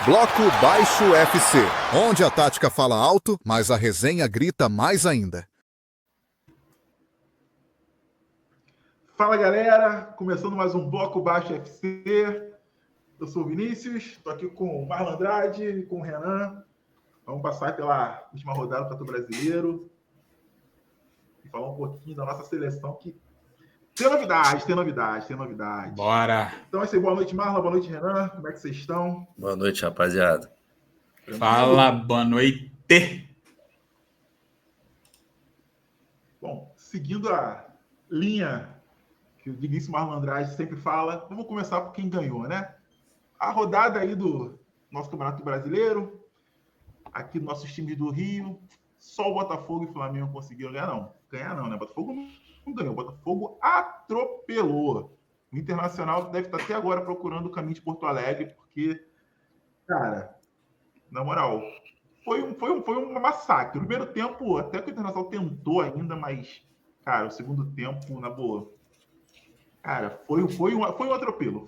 Bloco Baixo FC, onde a tática fala alto, mas a resenha grita mais ainda. Fala galera, começando mais um Bloco Baixo FC. Eu sou o Vinícius, estou aqui com o Marlon Andrade, com o Renan. Vamos passar pela última rodada do Brasileiro e falar um pouquinho da nossa seleção que tem novidade. Bora! Então, boa noite, Marlon, boa noite, Renan. Como é que vocês estão? Boa noite, rapaziada. Fala, boa noite! Bom, seguindo a linha que o digníssimo Marlon Andrade sempre fala, vamos começar por quem ganhou, né? A rodada aí do nosso Campeonato Brasileiro, aqui dos nossos times do Rio, só o Botafogo e o Flamengo conseguiram ganhar, né? Botafogo não ganhou, o Botafogo atropelou. O Internacional deve estar até agora procurando o caminho de Porto Alegre, porque, cara, na moral, foi um massacre. O primeiro tempo, até que o Internacional tentou ainda, mas, cara, o segundo tempo, na boa, cara, foi um atropelo.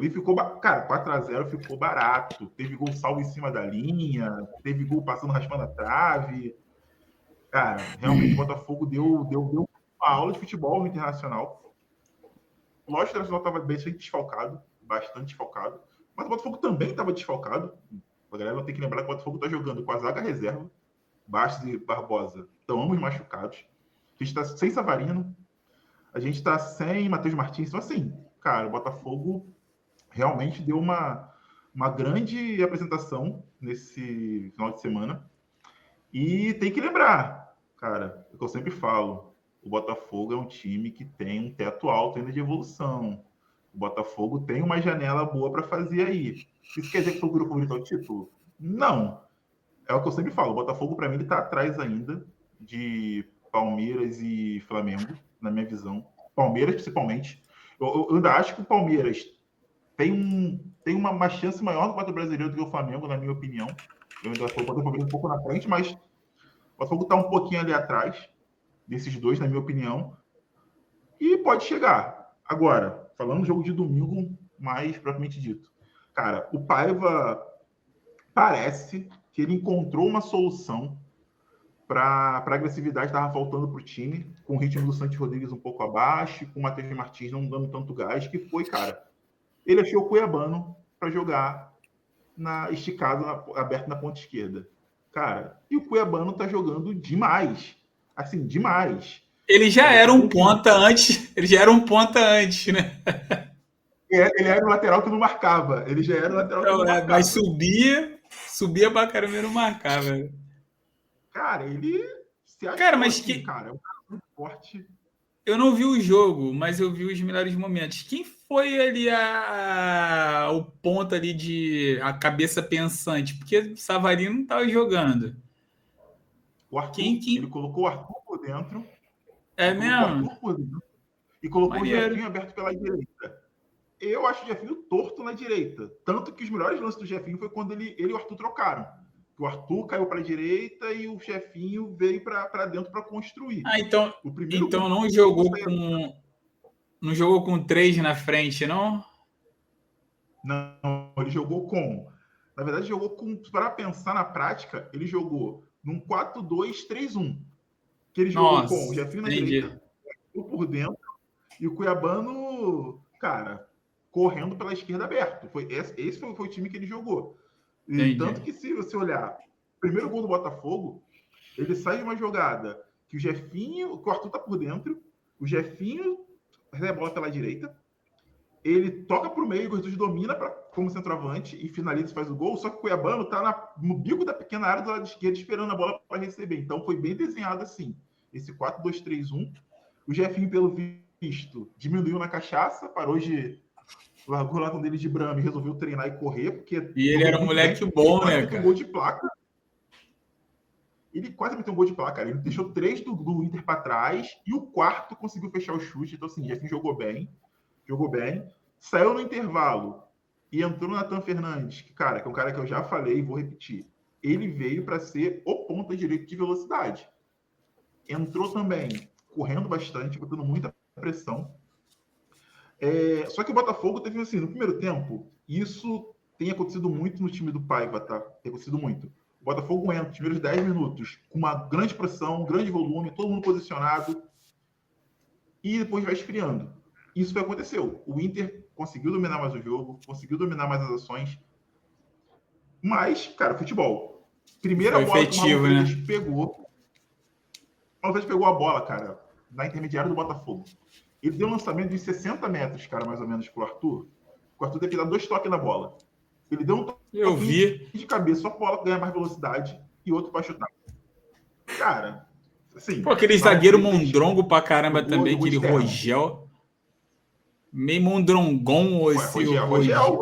E ficou, cara, 4-0 ficou barato. Teve gol salvo em cima da linha, teve gol passando, raspando a trave. Cara, realmente o Botafogo deu uma aula de futebol no Internacional. Lógico que o Internacional estava bem desfalcado, bastante desfalcado, mas o Botafogo também estava desfalcado. A galera não tem que lembrar que o Botafogo está jogando com a zaga reserva. Bastos e Barbosa estão ambos machucados. A gente está sem Savarino. A gente está sem Matheus Martins. Então, assim, cara, o Botafogo realmente deu uma grande apresentação nesse final de semana. E tem que lembrar, cara, o que eu sempre falo, o Botafogo é um time que tem um teto alto ainda de evolução. O Botafogo tem uma janela boa para fazer aí. Isso quer dizer que foi o grupo favorito ao título? Não. É o que eu sempre falo, o Botafogo, para mim, ele está atrás ainda de Palmeiras e Flamengo, na minha visão. Palmeiras, principalmente. Eu ainda acho que o Palmeiras tem uma chance maior no Campeonato Brasileiro do que o Flamengo, na minha opinião. Eu ainda estou botando o Palmeiras um pouco na frente, mas o Botafogo está um pouquinho ali atrás desses dois, na minha opinião. E pode chegar. Agora, falando do jogo de domingo, mais propriamente dito. Cara, o Paiva parece que ele encontrou uma solução para a agressividade que estava faltando para o time, com o ritmo do Santos Rodrigues um pouco abaixo, com o Matheus Martins não dando tanto gás, que foi, cara, ele achou o Cuiabano para jogar esticado, aberto na ponta esquerda. Cara, e o Cuiabano tá jogando demais. Assim, demais. Ele já era um ponta antes, né? Ele era o lateral que não marcava. Ele já era o lateral que não marcava. Mas subia pra caramba e não marcava. Cara, ele se achou, cara, mas assim, cara, é um cara muito forte. Eu não vi o jogo, mas eu vi os melhores momentos. Quem foi ali o ponto ali a cabeça pensante? Porque o Savarino não estava jogando. O Arthur, ele colocou o Arthur por dentro. É mesmo? E colocou Maneiro. O Jefinho aberto pela direita. Eu acho o Jefinho torto na direita. Tanto que os melhores lances do Jefinho foi quando ele e o Arthur trocaram. O Arthur caiu para a direita e o Jefinho veio para dentro para construir. Então não jogou com 3 na frente, não? Não, ele jogou com... Na verdade, jogou com... Para pensar na prática, ele jogou num 4-2-3-1. Que ele jogou com o Jefinho na direita, o Arthur por dentro e o Cuiabano, cara, correndo pela esquerda aberto. Esse foi o time que ele jogou. E tanto que, se você olhar, o primeiro gol do Botafogo, ele sai de uma jogada que o Arthur tá por dentro, o Jefinho recebe a bola pela direita, ele toca pro meio, o Jesus domina como centroavante e finaliza e faz o gol, só que o Cuiabano tá no bico da pequena área do lado esquerdo esperando a bola para receber. Então foi bem desenhado assim, esse 4-2-3-1. O Jefinho, pelo visto, diminuiu na cachaça, largou o latão dele de Brahma e resolveu treinar e correr, porque... E ele era um moleque bom, né, cara? Um gol de placa. Ele quase meteu um gol de placa, cara. Ele deixou 3 do Inter para trás e o quarto conseguiu fechar o chute. Então, assim, Jefinho jogou bem. Saiu no intervalo e entrou o Nathan Fernandes, que é um cara que eu já falei e vou repetir. Ele veio para ser o ponta direito de velocidade. Entrou também correndo bastante, botando muita pressão. Só que o Botafogo teve, assim, no primeiro tempo, isso tem acontecido muito no time do Paiva, tá? Tem acontecido muito. O Botafogo entra nos primeiros 10 minutos com uma grande pressão, um grande volume, todo mundo posicionado, e depois vai esfriando. Isso foi o que aconteceu. O Inter conseguiu dominar mais o jogo, conseguiu dominar mais as ações, mas, cara, futebol. Primeira Foi bola efetivo, que o Marlon né? Freitas pegou. O Marlon Freitas pegou a bola, cara, na intermediária do Botafogo. Ele deu um lançamento de 60 metros, cara, mais ou menos, pro Arthur. O Arthur teve que dar 2 toques na bola. Ele deu um Eu vi. de cabeça, só a bola ganha mais velocidade e outro para chutar. Cara, assim... Pô, aquele zagueiro mondrongo pra caramba também, aquele Rogel. Meio mondrongon esse Rogel.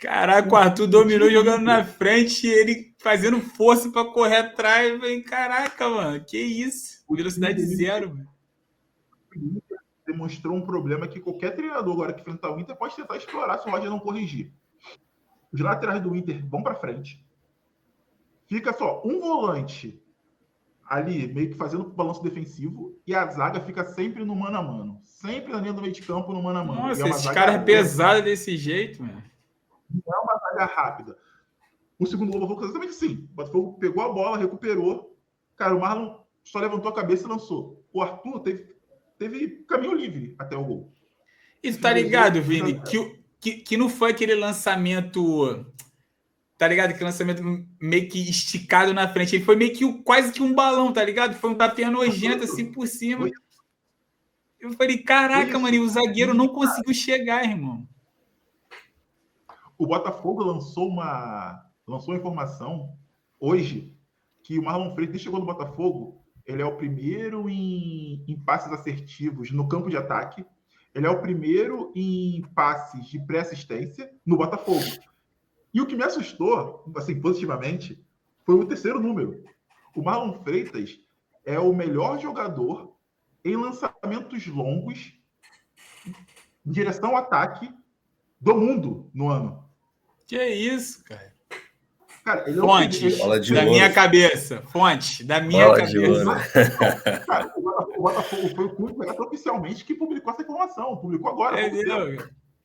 Caraca, o Arthur dominou jogando na frente e ele fazendo força pra correr atrás. Caraca, mano, que isso? Velocidade zero, mano. Demonstrou um problema que qualquer treinador agora que enfrentar o Inter pode tentar explorar se o Roger não corrigir. Os laterais do Inter vão para frente. Fica só um volante ali, meio que fazendo balanço defensivo, e a zaga fica sempre no mano a mano. Sempre na linha do meio de campo, no mano a mano. Nossa, esses caras pesados desse jeito, mano. Não é uma zaga rápida. O segundo gol do Botafogo exatamente assim. O Botafogo pegou a bola, recuperou. Cara, o Marlon só levantou a cabeça e lançou. O Arthur teve caminho livre até o gol. E tu tá ligado, Vini, que não foi aquele lançamento... Tá ligado? Aquele lançamento meio que esticado na frente. Ele foi meio que quase que um balão, tá ligado? Foi um tapinha nojento assim por cima. Eu falei, caraca, mano, e o zagueiro não conseguiu chegar, irmão. O Botafogo lançou uma informação hoje que o Marlon Freitas chegou no Botafogo. Ele é o primeiro em passes assertivos no campo de ataque. Ele é o primeiro em passes de pré-assistência no Botafogo. E o que me assustou, assim, positivamente, foi o terceiro número. O Marlon Freitas é o melhor jogador em lançamentos longos em direção ao ataque do mundo no ano. Que isso, cara? Cara, ele fontes da minha cabeça. Fontes da minha bola cabeça. Cara, o Botafogo foi o clube oficialmente que publicou essa informação. Publicou agora.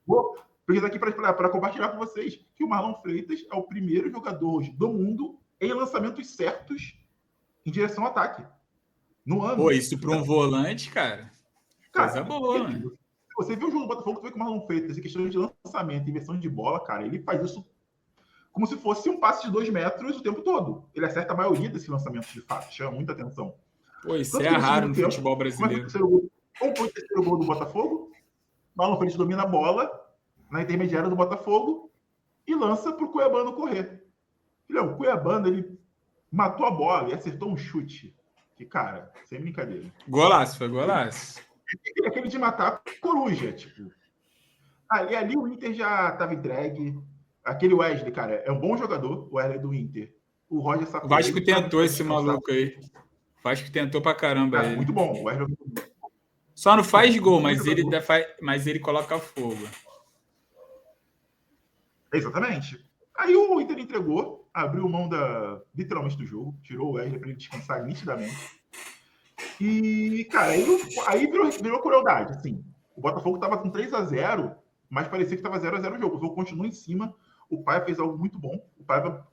Vou pegar aqui para compartilhar com vocês que o Marlon Freitas é o primeiro jogador hoje do mundo em lançamentos certos em direção ao ataque. No ano. Pô, isso para um volante, cara. Coisa boa, né? Você viu o jogo do Botafogo, tu vê que o Marlon Freitas, em questão de lançamento, inversão de bola, cara, ele faz isso como se fosse um passe de 2 metros o tempo todo. Ele acerta a maioria desses lançamentos, de fato. Chama muita atenção. Pô, isso é raro no futebol brasileiro. Como foi o terceiro gol do Botafogo? Marlon Freitas domina a bola na intermediária do Botafogo e lança para o Cuiabano correr. O Cuiabano, ele matou a bola e acertou um chute. Que, cara, sem brincadeira. Golaço, foi golaço. É aquele de matar coruja, tipo. Ali o Inter já estava entregue. Aquele Wesley, cara, é um bom jogador, o Wesley do Inter. O Roger sacou. O Vasco tentou esse maluco aí. O Vasco tentou pra caramba. Cara, muito bom. O Wesley é muito bom. Só não faz gol, mas ele coloca fogo. Exatamente. Aí o Inter entregou, abriu mão literalmente do jogo, tirou o Wesley para ele descansar nitidamente. E, cara, aí virou crueldade. Assim, o Botafogo estava com 3-0, mas parecia que estava 0-0 o jogo. O jogo continuou em cima. O Paiva fez algo muito bom. O Paiva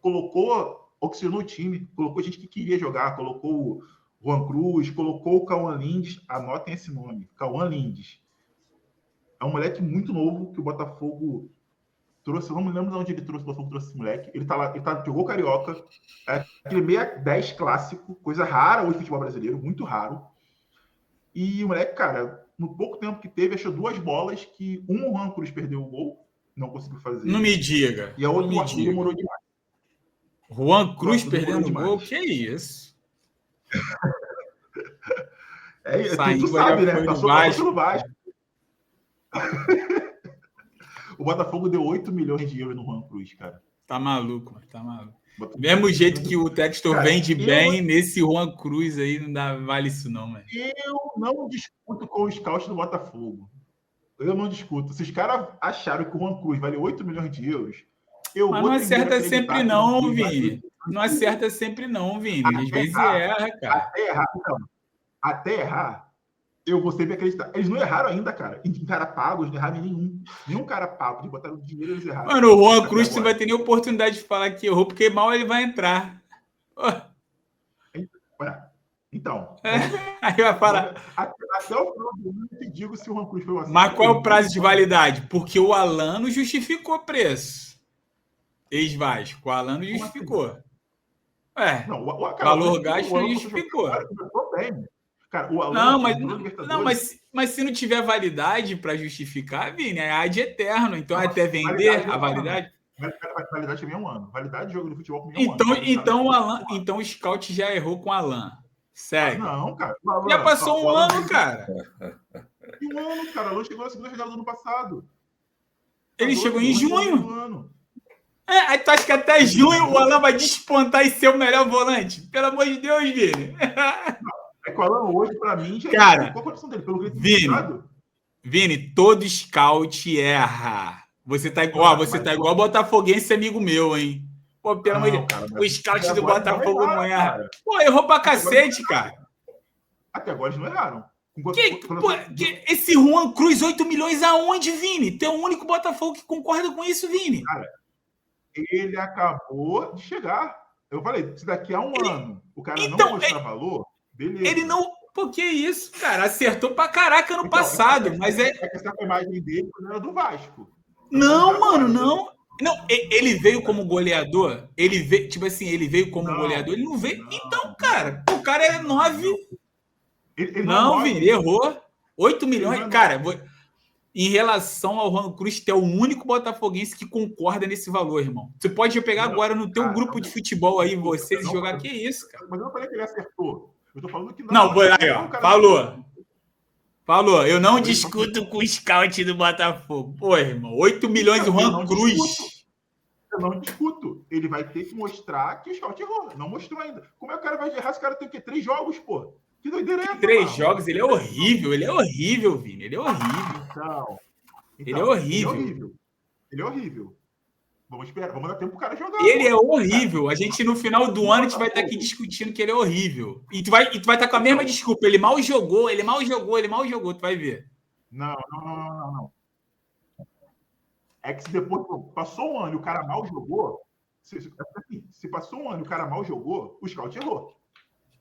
oxigenou o time, colocou gente que queria jogar, colocou o Juan Cruz, colocou o Cauã Lindes. Anotem esse nome, Cauã Lindes. É um moleque muito novo que o Botafogo trouxe. Eu não me lembro de onde ele trouxe, o Botafogo trouxe esse moleque. Ele tá lá, jogou Carioca. Aquele 6-10 clássico, coisa rara hoje no futebol brasileiro, muito raro. E o moleque, cara, no pouco tempo que teve, achou 2 bolas que o Juan Cruz perdeu o gol. Não conseguiu fazer. Não me diga. E a outra o Arthur demorou demais. Juan Cruz perdendo o gol? Que isso? Tu sabe, né? Passou pelo Vasco. O Botafogo deu 8 milhões de euros no Juan Cruz, cara. Tá maluco, mano. Tá maluco. Do mesmo jeito que o Textor vende bem, nesse Juan Cruz aí não vale isso não, mano. Eu não discuto com o scout do Botafogo. Eu não discuto. Se os caras acharam que o Juan Cruz vale 8 milhões de euros, mas não acerta sempre não, Vini. Não acerta sempre não, Vini. Às vezes erra, cara. Até errar. eu vou sempre acreditar. Eles não erraram ainda, cara. Em cara pago, eles não erraram em nenhum. Nenhum cara pago. Eles botaram dinheiro, eles erraram. Mano, o Juan Cruz não vai ter nem oportunidade de falar que errou, porque mal ele vai entrar. Então, aí vai falar. Até o final do ano eu te digo se o Juan Cruz foi uma. Mas qual é o prazo de validade? Porque o Alan não justificou preço. Ex-Vasco. O Alan não justificou. Não, o valor gasto não justificou. Cara, o Alan mas se não tiver validade para justificar, Vini, é ad eterno. Então, até vender a validade. Validade também é um ano. Validade de jogo de futebol também é um ano. Então, o Alan, então o scout já errou com o Alan. Segue. Não, cara. Alan, já passou um ano, cara. E um ano, cara. O Alan chegou na segunda rodada do ano passado. Ele chegou em junho. Aí tu acha que até junho o Alan vai despontar e ser o melhor volante? Pelo amor de Deus, Vini. É que o Alan hoje, pra mim, já cara, qual a condição dele? Pelo que Vini, todo scout erra. Você tá igual, igual botafoguense amigo meu, hein? Pô, pelo amor de Deus. O scout do Botafogo não erra. Cara. Pô, errou pra cacete, cara. Até agora eles não erraram. Esse Juan Cruz, 8 milhões aonde, Vini? Tem um único Botafogo que concorda com isso, Vini. Cara, ele acabou de chegar. Eu falei, se daqui a um ano o cara não mostrar valor, beleza. Ele não... Pô, que isso, cara? Acertou pra caraca no passado, mas é... É que essa imagem dele era do Vasco. Não, mano, não. Não, ele veio como goleador? Ele veio, tipo assim, ele veio como goleador? Ele não veio? Então, cara, o cara é 9... Não, Vini, errou. 8 milhões, cara... Em relação ao Juan Cruz, tu é o único botafoguense que concorda nesse valor, irmão. Você pode pegar agora no teu grupo de futebol aí, vocês, e jogar. Que isso, cara? Mas eu não falei que ele acertou. Eu tô falando que não. Não, foi aí, ó. Falou. Eu não discuto com o scout do Botafogo. Pô, irmão, 8 milhões do Juan Cruz. Eu não discuto. Ele vai ter que mostrar que o scout errou. Não mostrou ainda. Como é que o cara vai errar? Esse cara tem o quê? 3 jogos, pô. Que doideira é essa? 3 jogos, ele é horrível, Vini. Ele é horrível. Então, ele é horrível. Ele é horrível. Vamos esperar, vamos dar tempo pro cara jogar. Ele é horrível. A gente, no final do ano, a gente vai estar aqui discutindo que ele é horrível. E tu vai estar com a mesma desculpa. Ele mal jogou. Tu vai ver. Não. É que se depois passou um ano e o cara mal jogou, se passou um ano e o cara mal jogou, o scout errou.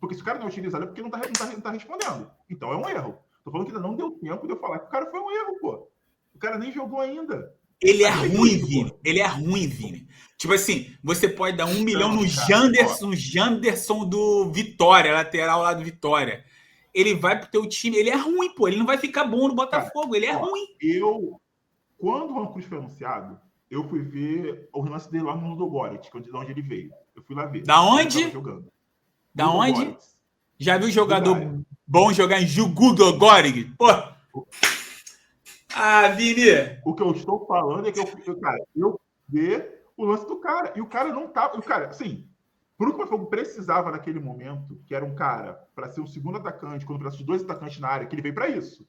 Porque se o cara não utiliza ele, é porque não tá respondendo. Então é um erro. Tô falando que ainda não deu tempo de eu falar que o cara foi um erro, pô. O cara nem jogou ainda. Ele é ruim, Vini. Tipo assim, você pode dar 1 milhão no Janderson do Vitória, lateral lá do Vitória. Ele vai pro teu time, ele é ruim, pô. Ele não vai ficar bom no Botafogo, cara, ele é ruim. Quando o Juan Cruz foi anunciado, eu fui ver o lance dele lá no Ludogorets, de onde ele veio. Eu fui lá ver. Da onde? Da onde? Já viu jogador bom jogar em Ludogorets? Pô! Ah, Vini! O que eu estou falando é que eu vi o lance do cara. E o cara não tava... O cara, assim, pro que o Botafogo precisava naquele momento, que era um cara para ser o segundo atacante, quando precisava de 2 atacantes na área, que ele veio para isso.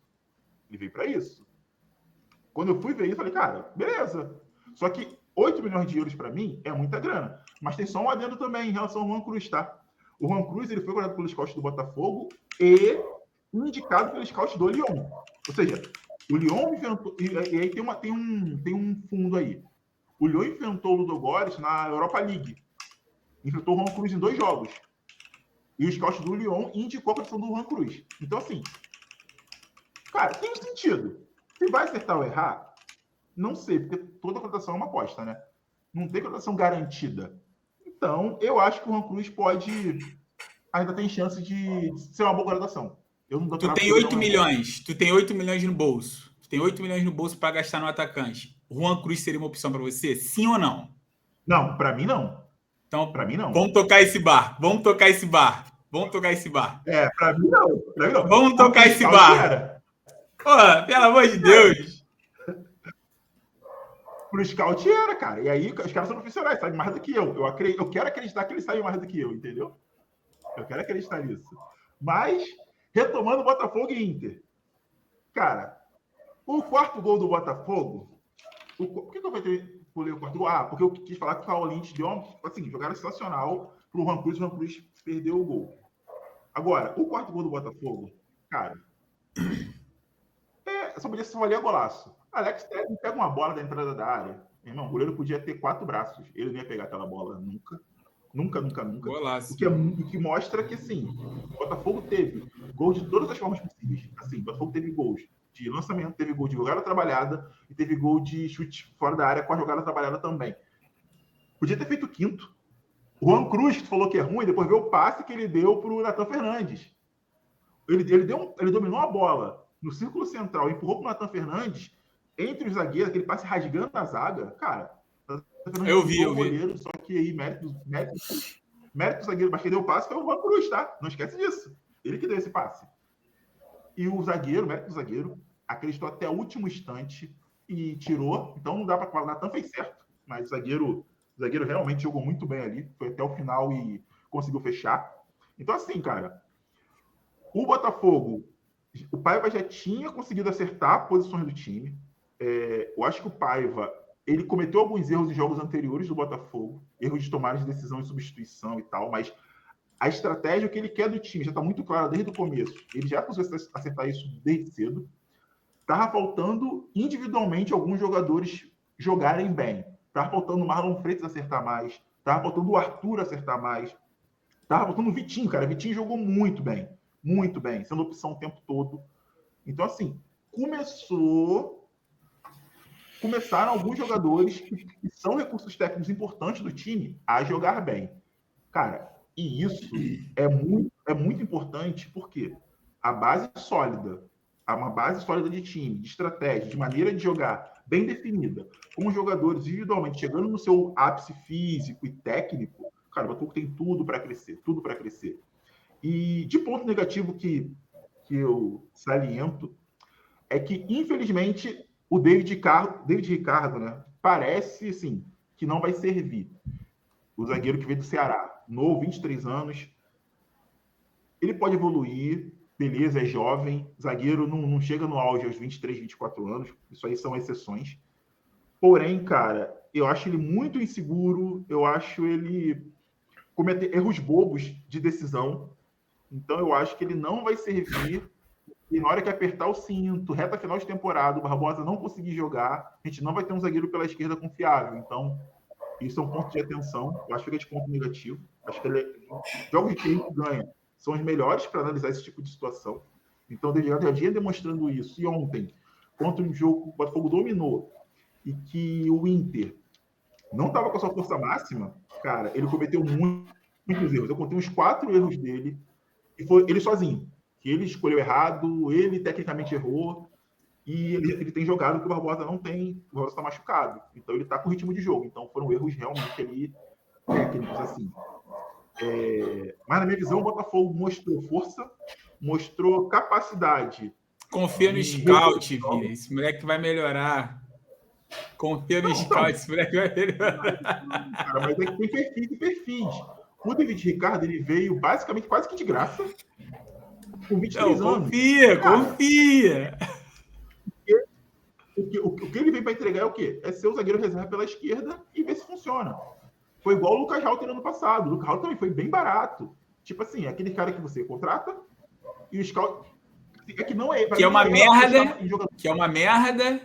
Quando eu fui ver isso, eu falei, cara, beleza. Só que 8 milhões de euros para mim é muita grana. Mas tem só um adendo também em relação ao Juan Cruz, tá? O Juan Cruz, ele foi guardado pelo scout do Botafogo e indicado pelo scout do Lyon. Ou seja, o Lyon inventou... E aí tem um fundo aí. O Lyon enfrentou o Ludogorets na Europa League. Enfrentou o Juan Cruz em 2 jogos. E o scout do Lyon indicou a questão do Juan Cruz. Então, assim... Cara, tem um sentido. Se vai acertar ou errar, não sei, porque toda contratação é uma aposta, né? Não tem contratação garantida. Então, eu acho que o Juan Cruz ainda tem chance de ser uma boa contratação. Tu tem 8 milhões. Tu tem 8 milhões no bolso. Tu tem 8 milhões no bolso para gastar no atacante. O Juan Cruz seria uma opção para você? Sim ou não? Não, para mim não. Então, para mim não. Vamos tocar esse bar. É, para mim não. Vamos tocar esse bar. Pô, pelo amor de Deus. Pro scout era, cara. E aí os caras são profissionais, sabem mais do que eu. Eu quero acreditar que eles sabem mais do que eu, entendeu? Eu quero acreditar nisso. Mas, retomando Botafogo e Inter. Cara, o 4º gol do Botafogo... Por que eu pulei o 4º gol? Ah, porque eu quis falar que o Paulo Lynch deu uma jogada sensacional pro Juan Cruz perdeu o gol. Agora, o 4º gol do Botafogo, cara, Só podia se valer golaço. Alex Telles pega uma bola da entrada da área. Meu irmão, o goleiro podia ter 4 braços. Ele não ia pegar aquela bola nunca. Nunca. Golaço. O que mostra que, sim, o Botafogo teve gols de todas as formas possíveis. Assim, o Botafogo teve gols de lançamento, teve gol de jogada trabalhada e teve gol de chute fora da área com a jogada trabalhada também. Podia ter feito o quinto. O Juan Cruz, que falou que é ruim, depois veio o passe que ele deu para o Nathan Fernandes. Ele dominou a bola no círculo central, empurrou para o Nathan Fernandes, entre os zagueiros, aquele passe rasgando a zaga. Cara, eu vi. Goleiro, só que aí, mérito do zagueiro, mas quem deu o passe foi o Juan Cruz, tá? Não esquece disso. Ele que deu esse passe. E o zagueiro, mérito do zagueiro, acreditou até o último instante e tirou. Então não dá para falar, o Nathan fez certo, mas o zagueiro realmente jogou muito bem ali, foi até o final e conseguiu fechar. Então, assim, cara, o Botafogo, o Paiva já tinha conseguido acertar posições do time. Eu acho que o Paiva, ele cometeu alguns erros em jogos anteriores do Botafogo, erros de tomada de decisão e substituição e tal, mas a estratégia que ele quer do time já está muito clara desde o começo. Ele já conseguiu acertar isso desde cedo. Estava faltando individualmente alguns jogadores jogarem bem. Estava faltando o Marlon Freitas acertar mais. Estava faltando o Arthur acertar mais. Estava faltando o Vitinho, cara. O Vitinho jogou muito bem, sendo opção o tempo todo. Então, assim, começaram alguns jogadores que são recursos técnicos importantes do time a jogar bem. Cara, e isso é muito importante porque a base sólida, uma base sólida de time, de estratégia, de maneira de jogar bem definida, com os jogadores individualmente chegando no seu ápice físico e técnico, cara, o Botafogo tem tudo para crescer. E de ponto negativo que eu saliento é que, infelizmente, o David Ricardo, né, parece, assim, que não vai servir. O zagueiro que veio do Ceará, novo, 23 anos, ele pode evoluir, beleza, é jovem, zagueiro não chega no auge aos 23, 24 anos, isso aí são exceções. Porém, cara, eu acho ele muito inseguro, eu acho ele cometer erros bobos de decisão, então eu acho que ele não vai servir. E na hora que apertar o cinto, reta final de temporada, o Barbosa não conseguir jogar, a gente não vai ter um zagueiro pela esquerda confiável. Então, isso é um ponto de atenção. Eu acho que ele é de ponto negativo. Acho que jogos de time que ganha são os melhores para analisar esse tipo de situação. Então, o já vinha demonstrando isso. E ontem, contra um jogo que o Botafogo dominou e que o Inter não estava com a sua força máxima, cara, ele cometeu muitos erros. Eu contei uns 4 erros dele e foi ele sozinho. Que ele escolheu errado, ele tecnicamente errou, e ele tem jogado que o Barbosa não tem, o Barbosa está machucado, então ele está com ritmo de jogo, então foram erros realmente ali técnicos, assim. Mas na minha visão, o Botafogo mostrou força, mostrou capacidade. Confia no scout, Vini, esse moleque vai melhorar. Confia no scout, esse moleque vai melhorar. Cara, mas é que tem perfis e perfis. O David Ricardo, ele veio basicamente quase que de graça, com 23 anos. Confia! O que ele veio para entregar é o quê? É ser o zagueiro reserva pela esquerda e ver se funciona. Foi igual o Lucas Halter no ano passado. O Lucas Halter também foi bem barato. Tipo assim, aquele cara que você contrata e o scout... É que não é... Que é uma merda. Que é uma merda.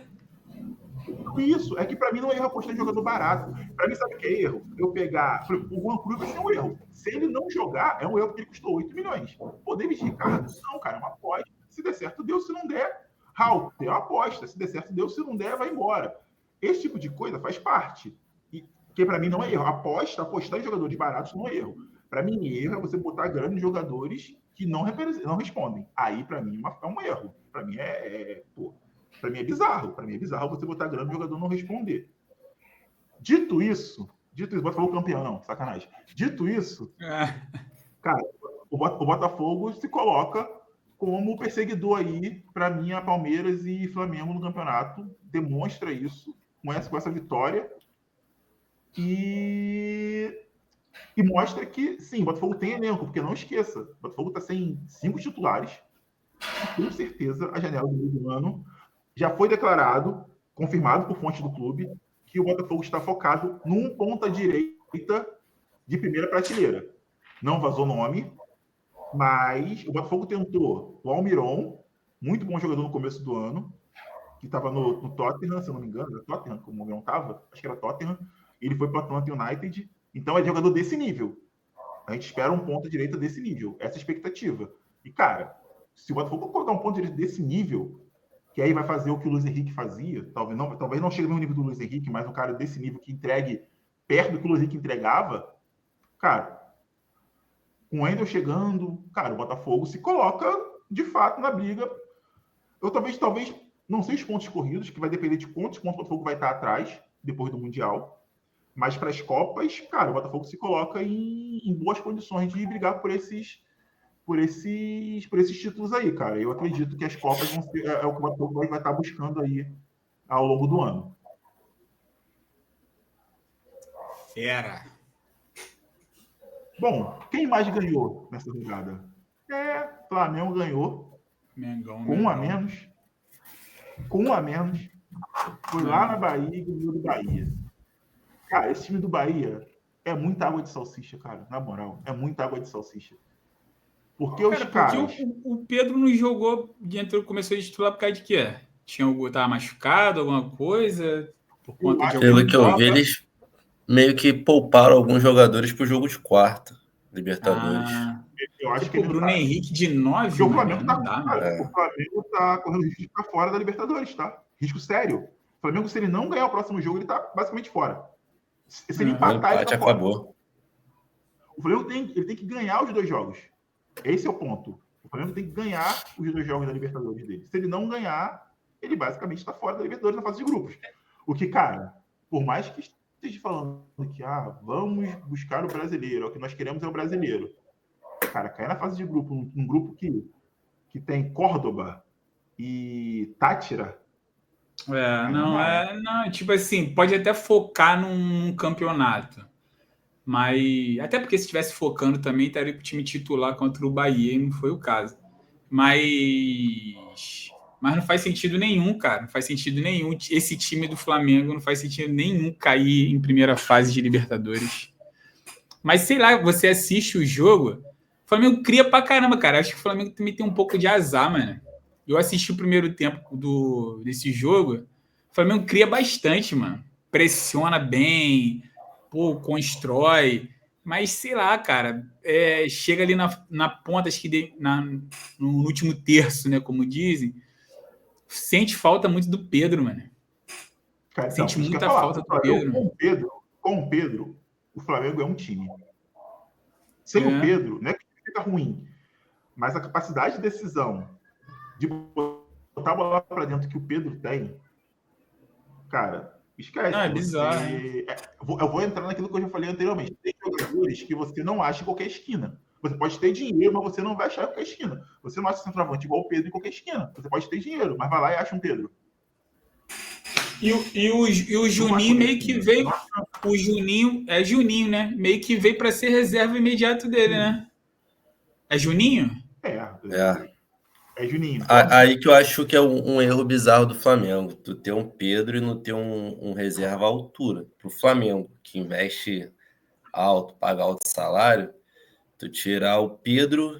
Isso, é que para mim não é erro apostar em jogador barato. Para mim, sabe o que é erro? Eu pegar... O Juan Cruz vai ser um erro. Se ele não jogar, é um erro porque ele custou 8 milhões. Pô, David Ricardo, não, cara, é uma aposta. Se der certo, deu. Se não der, Raul, tem uma aposta. Se der certo, deu. Se não der, vai embora. Esse tipo de coisa faz parte. E que para mim não é erro. Apostar em jogadores baratos não é erro. Para mim, erro é você botar grana em jogadores que não respondem. Aí, para mim, é um erro. Para mim, para mim é bizarro. Para mim é bizarro você botar grana no jogador não responder. Dito isso, Botafogo campeão, não, sacanagem. Dito isso, cara, o Botafogo se coloca como perseguidor aí para mim, a Palmeiras e Flamengo no campeonato. Demonstra isso com essa vitória. E mostra que, sim, o Botafogo tem elenco, porque não esqueça, o Botafogo está sem 5 titulares. Com certeza, a janela do meio do ano já foi declarado, confirmado por fonte do clube, que o Botafogo está focado num ponta-direita de primeira prateleira. Não vazou nome, mas o Botafogo tentou o Almiron, muito bom jogador no começo do ano, que estava no Tottenham, se eu não me engano, era Tottenham, como não estava, acho que era Tottenham, ele foi para o Atlanta United, então é jogador desse nível. A gente espera um ponta direita desse nível, essa é a expectativa. E, cara, se o Botafogo colocar um ponta direita desse nível, que aí vai fazer o que o Luiz Henrique fazia, talvez não chegue no nível do Luiz Henrique, mas um cara desse nível que entregue perto do que o Luiz Henrique entregava, cara, com o Wendel chegando, cara, o Botafogo se coloca, de fato, na briga. Eu talvez, não sei os pontos corridos, que vai depender de quantos pontos o Botafogo vai estar atrás, depois do Mundial. Mas para as Copas, cara, o Botafogo se coloca em boas condições de brigar por esses títulos aí, cara. Eu acredito que as Copas vão ser o que o Botafogo vai estar buscando aí ao longo do ano. Fera. Bom, quem mais ganhou nessa rodada? Flamengo ganhou. Mengão. Com um a menos. Foi lá na Bahia e ganhou do Bahia. Cara, esse time do Bahia é muita água de salsicha, cara. Na moral, é muita água de salsicha. Porque os caras... o Pedro não jogou, começou a titular por causa de quê? Tava machucado, alguma coisa? Por conta de Pelo que eu vi, eles meio que pouparam alguns jogadores pro jogo de quarta, Libertadores. Eu acho que o Bruno Henrique de 9, porque o Flamengo tá correndo risco de ficar fora da Libertadores, tá? Risco sério. O Flamengo, se ele não ganhar o próximo jogo, ele tá basicamente fora. Se ele empatar, ele tá fora. Acabou. O Flamengo tem que ganhar os 2 jogos. Esse é o ponto. O Flamengo tem que ganhar os 2 jogos da Libertadores dele. Se ele não ganhar, ele basicamente está fora da Libertadores na fase de grupos. O que, cara, por mais que esteja falando que vamos buscar o brasileiro, o que nós queremos é o brasileiro. Cara, cair na fase de grupo, um grupo que tem Córdoba e Táchira. Não, tipo assim, pode até focar num campeonato. Mas até porque se estivesse focando também, estaria pro time titular contra o Bahia, e não foi o caso. Mas não faz sentido nenhum, cara. Não faz sentido nenhum. Esse time do Flamengo não faz sentido nenhum cair em primeira fase de Libertadores. Mas sei lá, você assiste o jogo, o Flamengo cria pra caramba, cara. Acho que o Flamengo também tem um pouco de azar, mano. Eu assisti o primeiro tempo desse jogo, o Flamengo cria bastante, mano. Pressiona bem, constrói. Mas sei lá, cara, chega ali na ponta, acho que no último terço, né, como dizem, sente falta muito do Pedro, mano. Cara, sente muita falta do Pedro. Com o Pedro, o Flamengo é um time. Sem o Pedro, não é que fica ruim, mas a capacidade de decisão de botar a bola para dentro que o Pedro tem, cara, esquece. É bizarro. Eu vou entrar naquilo que eu já falei anteriormente. Tem jogadores que você não acha em qualquer esquina. Você pode ter dinheiro, mas você não vai achar em qualquer esquina. Você não acha centroavante igual o Pedro em qualquer esquina. Você pode ter dinheiro, mas vai lá e acha um Pedro. E o Juninho meio que veio... O Juninho... É Juninho, né? Meio que veio para ser reserva imediato dele, né? É Juninho? É Juninho. Aí que eu acho que é um erro bizarro do Flamengo. Tu ter um Pedro e não ter um reserva à altura. Pro Flamengo, que investe alto, paga alto salário, tu tirar o Pedro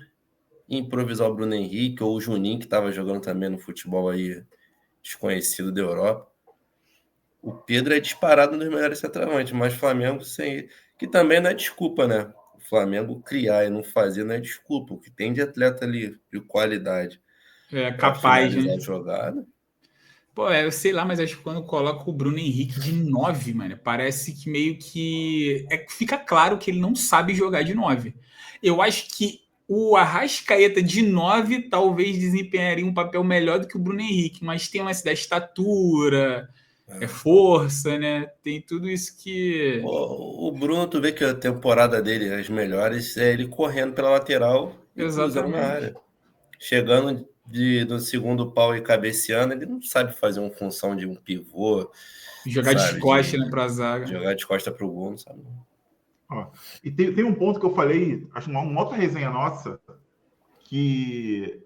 e improvisar o Bruno Henrique ou o Juninho, que estava jogando também no futebol aí desconhecido da Europa. O Pedro é disparado nos melhores centroavantes, mas o Flamengo sem... Que também não é desculpa, né? O Flamengo criar e não fazer não é desculpa. O que tem de atleta ali de qualidade. Capaz, né? Jogada. Eu sei lá, mas acho que quando coloca o Bruno Henrique de 9, mano, parece que meio que... fica claro que ele não sabe jogar de 9. Eu acho que o Arrascaeta de 9 talvez desempenharia um papel melhor do que o Bruno Henrique, mas tem uma da estatura, força, né? Tem tudo isso que... O Bruno, tu vê que a temporada dele, as melhores, é ele correndo pela lateral e cruzando na área. Chegando no segundo pau e cabeceando, ele não sabe fazer uma função de um pivô. Jogar de costa, né, pra zaga. Jogar de costa pro gol, não sabe? E tem um ponto que eu falei, acho uma outra resenha nossa, que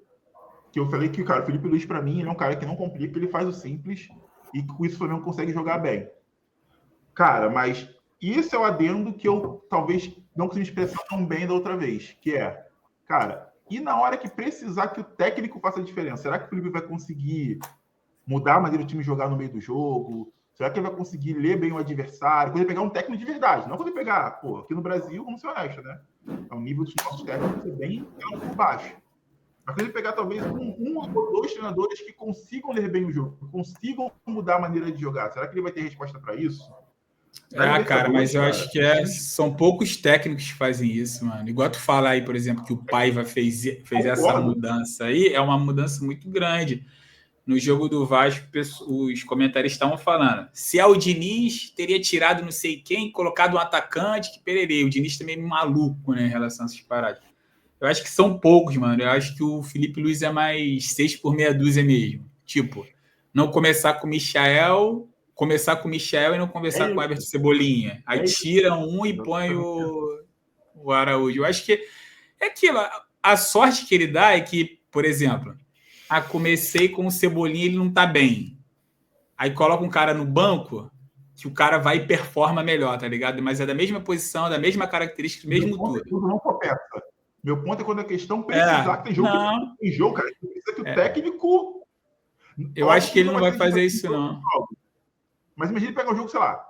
eu falei que, cara, o Felipe Luiz, pra mim, ele é um cara que não complica, ele faz o simples, e com isso o Flamengo consegue jogar bem. Cara, mas isso é o adendo que eu talvez não consegui expressar tão bem da outra vez, que é, cara, E na hora que precisar que o técnico faça a diferença, será que o Felipe vai conseguir mudar a maneira do time jogar no meio do jogo? Será que ele vai conseguir ler bem o adversário? Quando ele pegar um técnico de verdade, não quando ele pegar, pô, aqui no Brasil, vamos ser honestos, né? O nível dos nossos técnicos é bem por baixo. Mas quando ele pegar talvez um ou dois treinadores que consigam ler bem o jogo, consigam mudar a maneira de jogar, será que ele vai ter resposta para isso? Cara, mas eu acho que são poucos técnicos que fazem isso, mano. Igual tu fala aí, por exemplo, que o Paiva fez essa mudança aí, é uma mudança muito grande. No jogo do Vasco, os comentaristas estavam falando, se é o Diniz, teria tirado não sei quem, colocado um atacante, que pererei. O Diniz também é maluco, né, em relação a essas paradas. Eu acho que são poucos, mano. Eu acho que o Felipe Luiz é mais 6 por meia dúzia mesmo. Tipo, não começar com o Michael e não conversar com o Everton Cebolinha. Aí tira um e põe o Araújo. Eu acho que é aquilo. A sorte que ele dá é que, por exemplo, comecei com o Cebolinha, ele não tá bem. Aí coloca um cara no banco que o cara vai e performa melhor, tá ligado? Mas é da mesma posição, da mesma característica, mesmo tudo. Tudo não começa. Meu ponto é quando a questão precisar, que tem jogo, cara, que precisa que o técnico... Eu acho que ele não vai fazer isso, não. Mas imagina ele pegar um jogo, sei lá,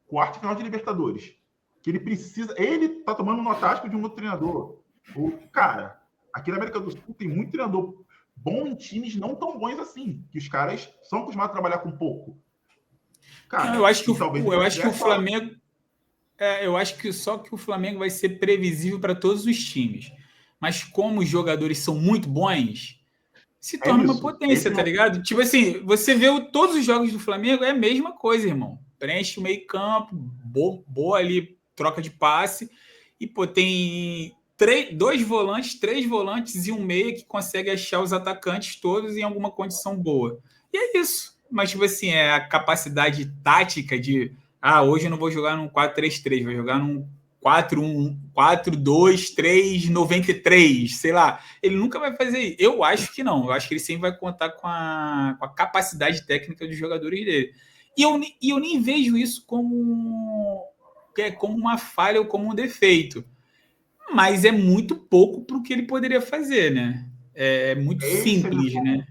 quarto final de Libertadores, que ele precisa... Ele tá tomando um tático de um outro treinador. Cara, aqui na América do Sul tem muito treinador bom em times não tão bons assim, que os caras são acostumados a trabalhar com pouco. Cara, eu acho que o Flamengo... eu acho que só que o Flamengo vai ser previsível para todos os times. Mas como os jogadores são muito bons, se torna uma potência, tá ligado? Tipo assim, você vê todos os jogos do Flamengo, é a mesma coisa, irmão. Preenche o meio campo, boa ali, troca de passe, e pô, tem 3 volantes e um meia que consegue achar os atacantes todos em alguma condição boa. E é isso. Mas, tipo assim, é a capacidade tática de hoje eu não vou jogar num 4-3-3, vou jogar num 4-1-4-2-3-93, sei lá. Ele nunca vai fazer isso. Eu acho que não. Eu acho que ele sempre vai contar com a capacidade técnica dos jogadores dele. E eu nem vejo isso como uma falha ou como um defeito. Mas é muito pouco para o que ele poderia fazer, né? É muito simples, né?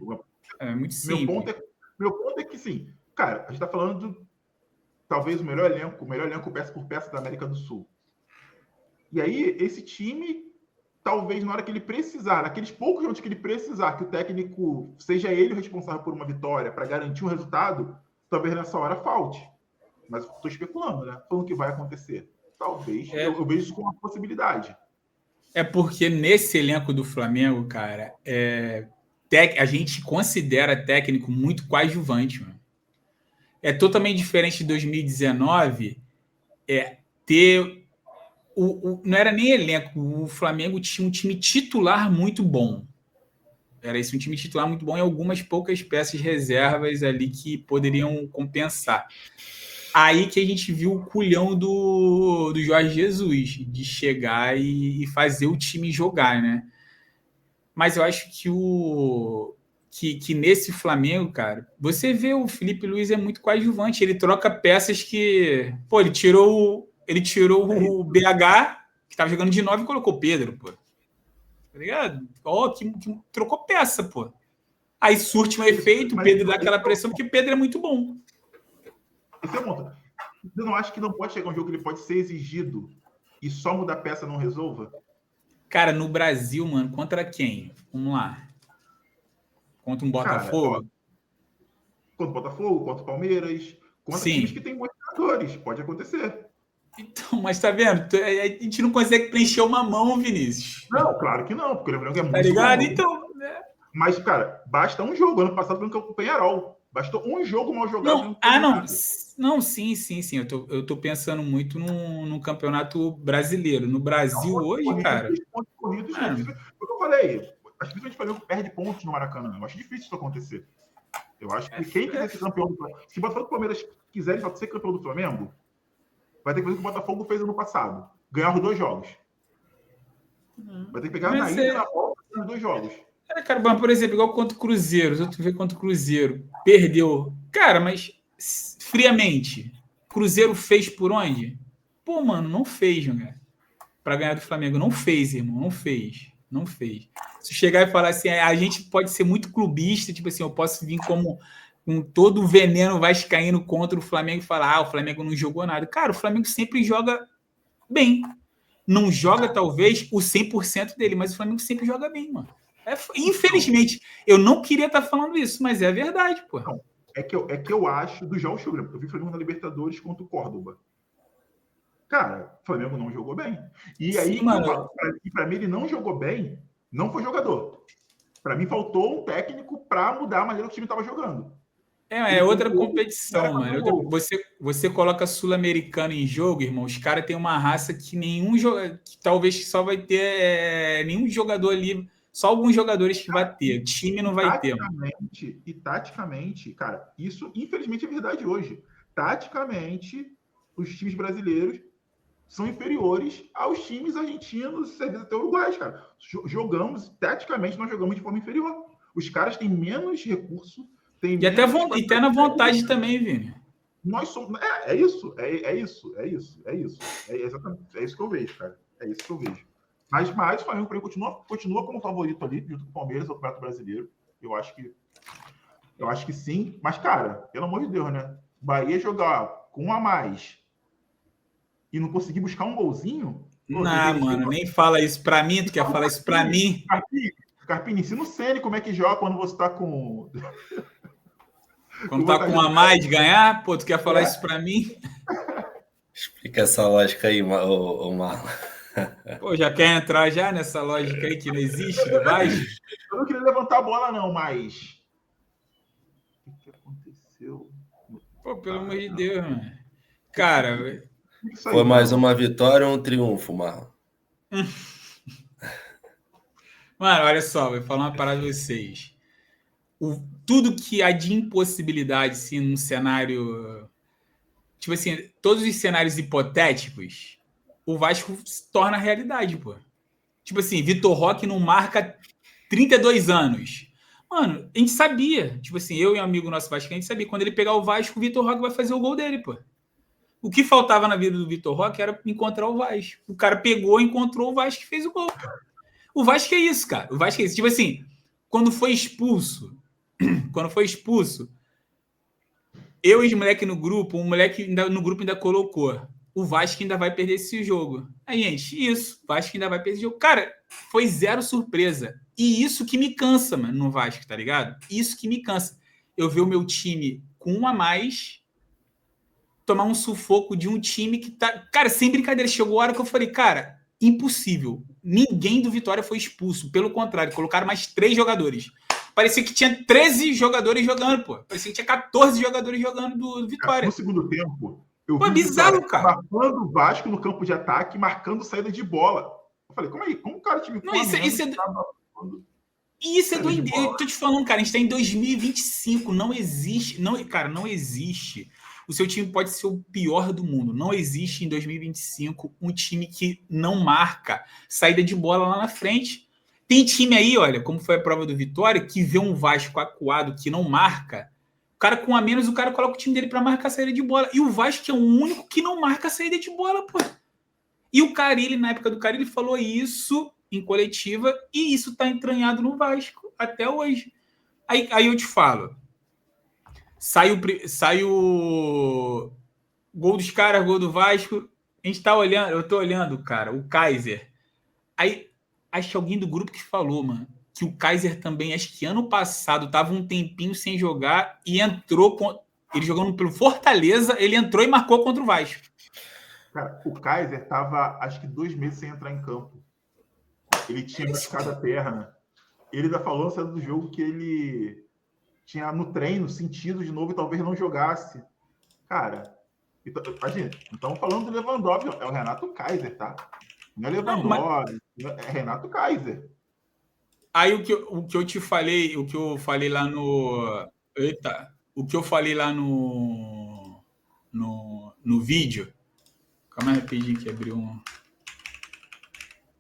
É muito simples. Meu ponto é que, sim, cara, a gente está falando talvez o melhor elenco peça por peça da América do Sul. E aí, esse time, talvez na hora que ele precisar, naqueles poucos jogos que ele precisar, que o técnico seja ele o responsável por uma vitória para garantir um resultado, talvez nessa hora falte. Mas estou especulando, né? Falando que vai acontecer. Talvez. Eu vejo isso como uma possibilidade. É porque nesse elenco do Flamengo, cara, a gente considera técnico muito coadjuvante, mano. É totalmente diferente de 2019 ter... não era nem elenco, o Flamengo tinha um time titular muito bom. Era isso, um time titular muito bom e algumas poucas peças reservas ali que poderiam compensar. Aí que a gente viu o culhão do Jorge Jesus, de chegar e fazer o time jogar, né? Mas eu acho que nesse Flamengo, cara, você vê o Felipe Luiz é muito coadjuvante, ele troca peças que... Pô, ele tirou o BH, que estava jogando de 9, e colocou o Pedro, pô. Tá ligado? Que trocou peça, pô. Aí surte um efeito, o Pedro dá aquela pressão, porque o Pedro é muito bom. Esse é o ponto. Você não acha que não pode chegar um jogo que ele pode ser exigido e só mudar peça não resolva? Cara, no Brasil, mano, contra quem? Vamos lá. Contra um Botafogo? Contra o Botafogo, contra o Palmeiras, contra times que tem muitos jogadores. Pode acontecer. Então, mas tá vendo? A gente não consegue preencher uma mão, Vinícius. Não, claro que não, porque lembrando que é muito... Tá ligado? Bom. Então, né? Mas, cara, basta um jogo. Ano passado, no campo do Penharol. Bastou um jogo mal jogado. Não, sim. Eu tô pensando muito no campeonato brasileiro. No Brasil hoje, cara... Pontos corridos, foi o que eu falei. Acho que principalmente o Flamengo perde pontos no Maracanã. Eu acho difícil isso acontecer. Eu acho que quem quiser ser campeão do Flamengo... Se o Botafogo e o Palmeiras quiserem ser campeão do Flamengo, vai ter que fazer o que o Botafogo fez ano passado. Ganhar os 2 jogos. Vai ter que pegar na ida e na volta os 2 jogos. Cara, por exemplo, igual contra o Cruzeiro. Se tu vê contra o Cruzeiro, perdeu. Cara, mas friamente, Cruzeiro fez por onde? Pô, mano, não fez, cara. Pra ganhar do Flamengo. Não fez, irmão. Não fez. Não fez. Se chegar e falar assim, a gente pode ser muito clubista, tipo assim, eu posso vir como com todo o veneno vascaíno contra o Flamengo e falar, o Flamengo não jogou nada. Cara, o Flamengo sempre joga bem. Não joga, talvez, o 100% dele, mas o Flamengo sempre joga bem, mano. Infelizmente, eu não queria estar falando isso, mas é a verdade, pô. Não, é que eu acho dos jogos que eu vi o Flamengo na Libertadores contra o Córdoba. Cara, o Flamengo não jogou bem. E aí, sim, mano, para mim, ele não jogou bem, não foi jogador. Para mim, faltou um técnico para mudar a maneira que o time estava jogando. É outra competição, mano. Você coloca sul-americano em jogo, irmão, os caras têm uma raça que que talvez só vai ter nenhum jogador ali, só alguns jogadores que vai ter. O time não vai ter. Taticamente, cara, isso infelizmente é verdade hoje. Taticamente, os times brasileiros são inferiores aos times argentinos, servidos até uruguaios, cara. Taticamente, nós jogamos de forma inferior. Os caras têm menos recurso. E até na vontade também, Vini. Nós somos. É isso. É exatamente. É isso que eu vejo, cara. É isso que eu vejo. Mas o Flamengo continua como favorito ali, junto com o Palmeiras, no Campeonato Brasileiro. Eu acho que sim. Mas, cara, pelo amor de Deus, né? Bahia jogar com um a mais e não conseguir buscar um golzinho. Não, mano, nem fala isso pra mim. Tu quer falar isso pra mim? Carpini, ensina o Ceni como é que joga quando você tá com. Quando tá com um a mais de ganhar, pô, tu quer falar isso pra mim? Explica essa lógica aí, o Marlon. Pô, já quer entrar já nessa lógica aí que não existe do Vasco? Eu não queria levantar a bola, não, mas. O que aconteceu? Pô, pelo amor de Deus, mano. Cara. Foi mais uma vitória ou um triunfo, Marlon? Mano, olha só, vou falar uma parada de vocês. Tudo que há de impossibilidade, assim, num cenário. Tipo assim, todos os cenários hipotéticos, o Vasco se torna realidade, pô. Tipo assim, Vitor Roque não marca 32 anos. Mano, a gente sabia. Tipo assim, eu e um amigo nosso Vasco, a gente sabia. Quando ele pegar o Vasco, o Vitor Roque vai fazer o gol dele, pô. O que faltava na vida do Vitor Roque era encontrar o Vasco. O cara pegou, encontrou o Vasco e fez o gol, pô. O Vasco é isso, cara. O Vasco é isso. Tipo assim, quando foi expulso, eu e os moleques no grupo, um moleque no grupo ainda colocou: o Vasco ainda vai perder esse jogo. Aí, gente, isso, o Vasco ainda vai perder esse jogo. Cara, foi zero surpresa. E isso que me cansa, mano, no Vasco, tá ligado? Isso que me cansa. Eu ver o meu time com um a mais tomar um sufoco de um time que tá... Cara, sem brincadeira, chegou a hora que eu falei, cara, impossível. Ninguém do Vitória foi expulso. Pelo contrário, colocaram mais 3 jogadores. Parecia que tinha 13 jogadores jogando, pô. Parecia que tinha 14 jogadores jogando do Vitória. No segundo tempo, eu vi bizarro, cara. Marcando o Vasco no campo de ataque, marcando saída de bola. Eu falei, como o cara time não, isso é doideira. Eu tô te falando, cara, a gente tá em 2025. Não existe. Cara, não existe. O seu time pode ser o pior do mundo. Não existe em 2025 um time que não marca saída de bola lá na frente. Tem time aí, olha, como foi a prova do Vitória, que vê um Vasco acuado que não marca. O cara com a menos, o cara coloca o time dele para marcar a saída de bola. E o Vasco é o único que não marca a saída de bola, pô. E o Carille, na época do Carille, falou isso em coletiva e isso tá entranhado no Vasco até hoje. Aí eu te falo. Sai o gol dos caras, gol do Vasco. A gente tá olhando, eu tô olhando, cara, o Kaiser. Aí, acho que alguém do grupo que falou, mano, que o Kaiser também, acho que ano passado, tava um tempinho sem jogar e entrou, ele jogando pelo Fortaleza, ele entrou e marcou contra o Vasco. Cara, o Kaiser tava, acho que 2 meses sem entrar em campo. Ele tinha machucado a perna. Ele ainda falou na saída do jogo que ele tinha no treino sentido de novo e talvez não jogasse. Cara, imagina, não estamos falando do Lewandowski, é o Renato Kaiser, tá? Não é Lewandowski, é Renato Kaiser. Aí o que eu te falei, o que eu falei lá no... Eita! O que eu falei lá no vídeo... Calma aí, rapidinho que abriu um... O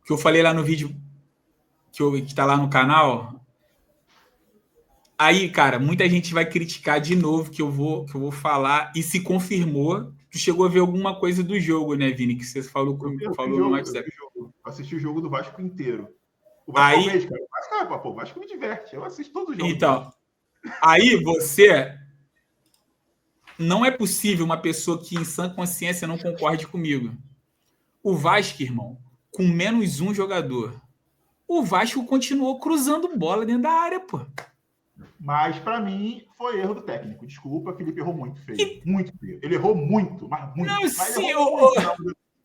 que eu falei lá no vídeo que tá lá no canal... Aí, cara, muita gente vai criticar de novo que eu vou falar e se confirmou. Tu chegou a ver alguma coisa do jogo, né, Vini? Que você falou no WhatsApp. Assisti o jogo do Vasco inteiro. O Vasco eu vejo, cara. O Vasco me diverte. Eu assisto todos os jogos. Então, aí você... Não é possível uma pessoa que em sã consciência não concorde comigo. O Vasco, irmão, com menos um jogador, o Vasco continuou cruzando bola dentro da área, pô. Mas, para mim, foi erro do técnico. Desculpa, Felipe errou muito feio. Muito feio. Ele errou muito, mas muito. Não, mas sim,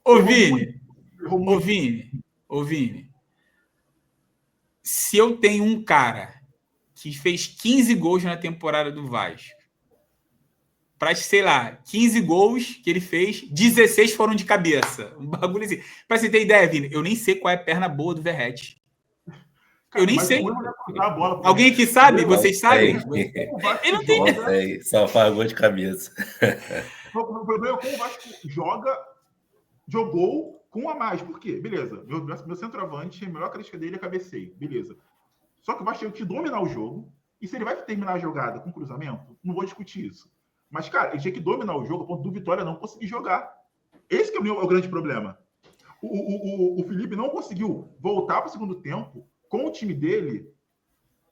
ô Vini. Se eu tenho um cara que fez 15 gols na temporada do Vasco, para, sei lá, 15 gols que ele fez, 16 foram de cabeça. Um bagulho assim. Pra você ter ideia, Vini, eu nem sei qual é a perna boa do Verratti. Eu nem sei. Alguém que sabe? Vocês sabem? Eu não tenho. Só faz gol de cabeça. O problema é como o Vasco jogou com um a mais. Por quê? Beleza. Meu centroavante, a melhor característica dele é cabeceio. Beleza. Só que o Vasco tinha que dominar o jogo. E se ele vai terminar a jogada com cruzamento, não vou discutir isso. Mas, cara, ele tinha que dominar o jogo a ponto do Vitória não conseguir jogar. Esse que é o grande problema. O Felipe não conseguiu voltar para o segundo tempo com o time dele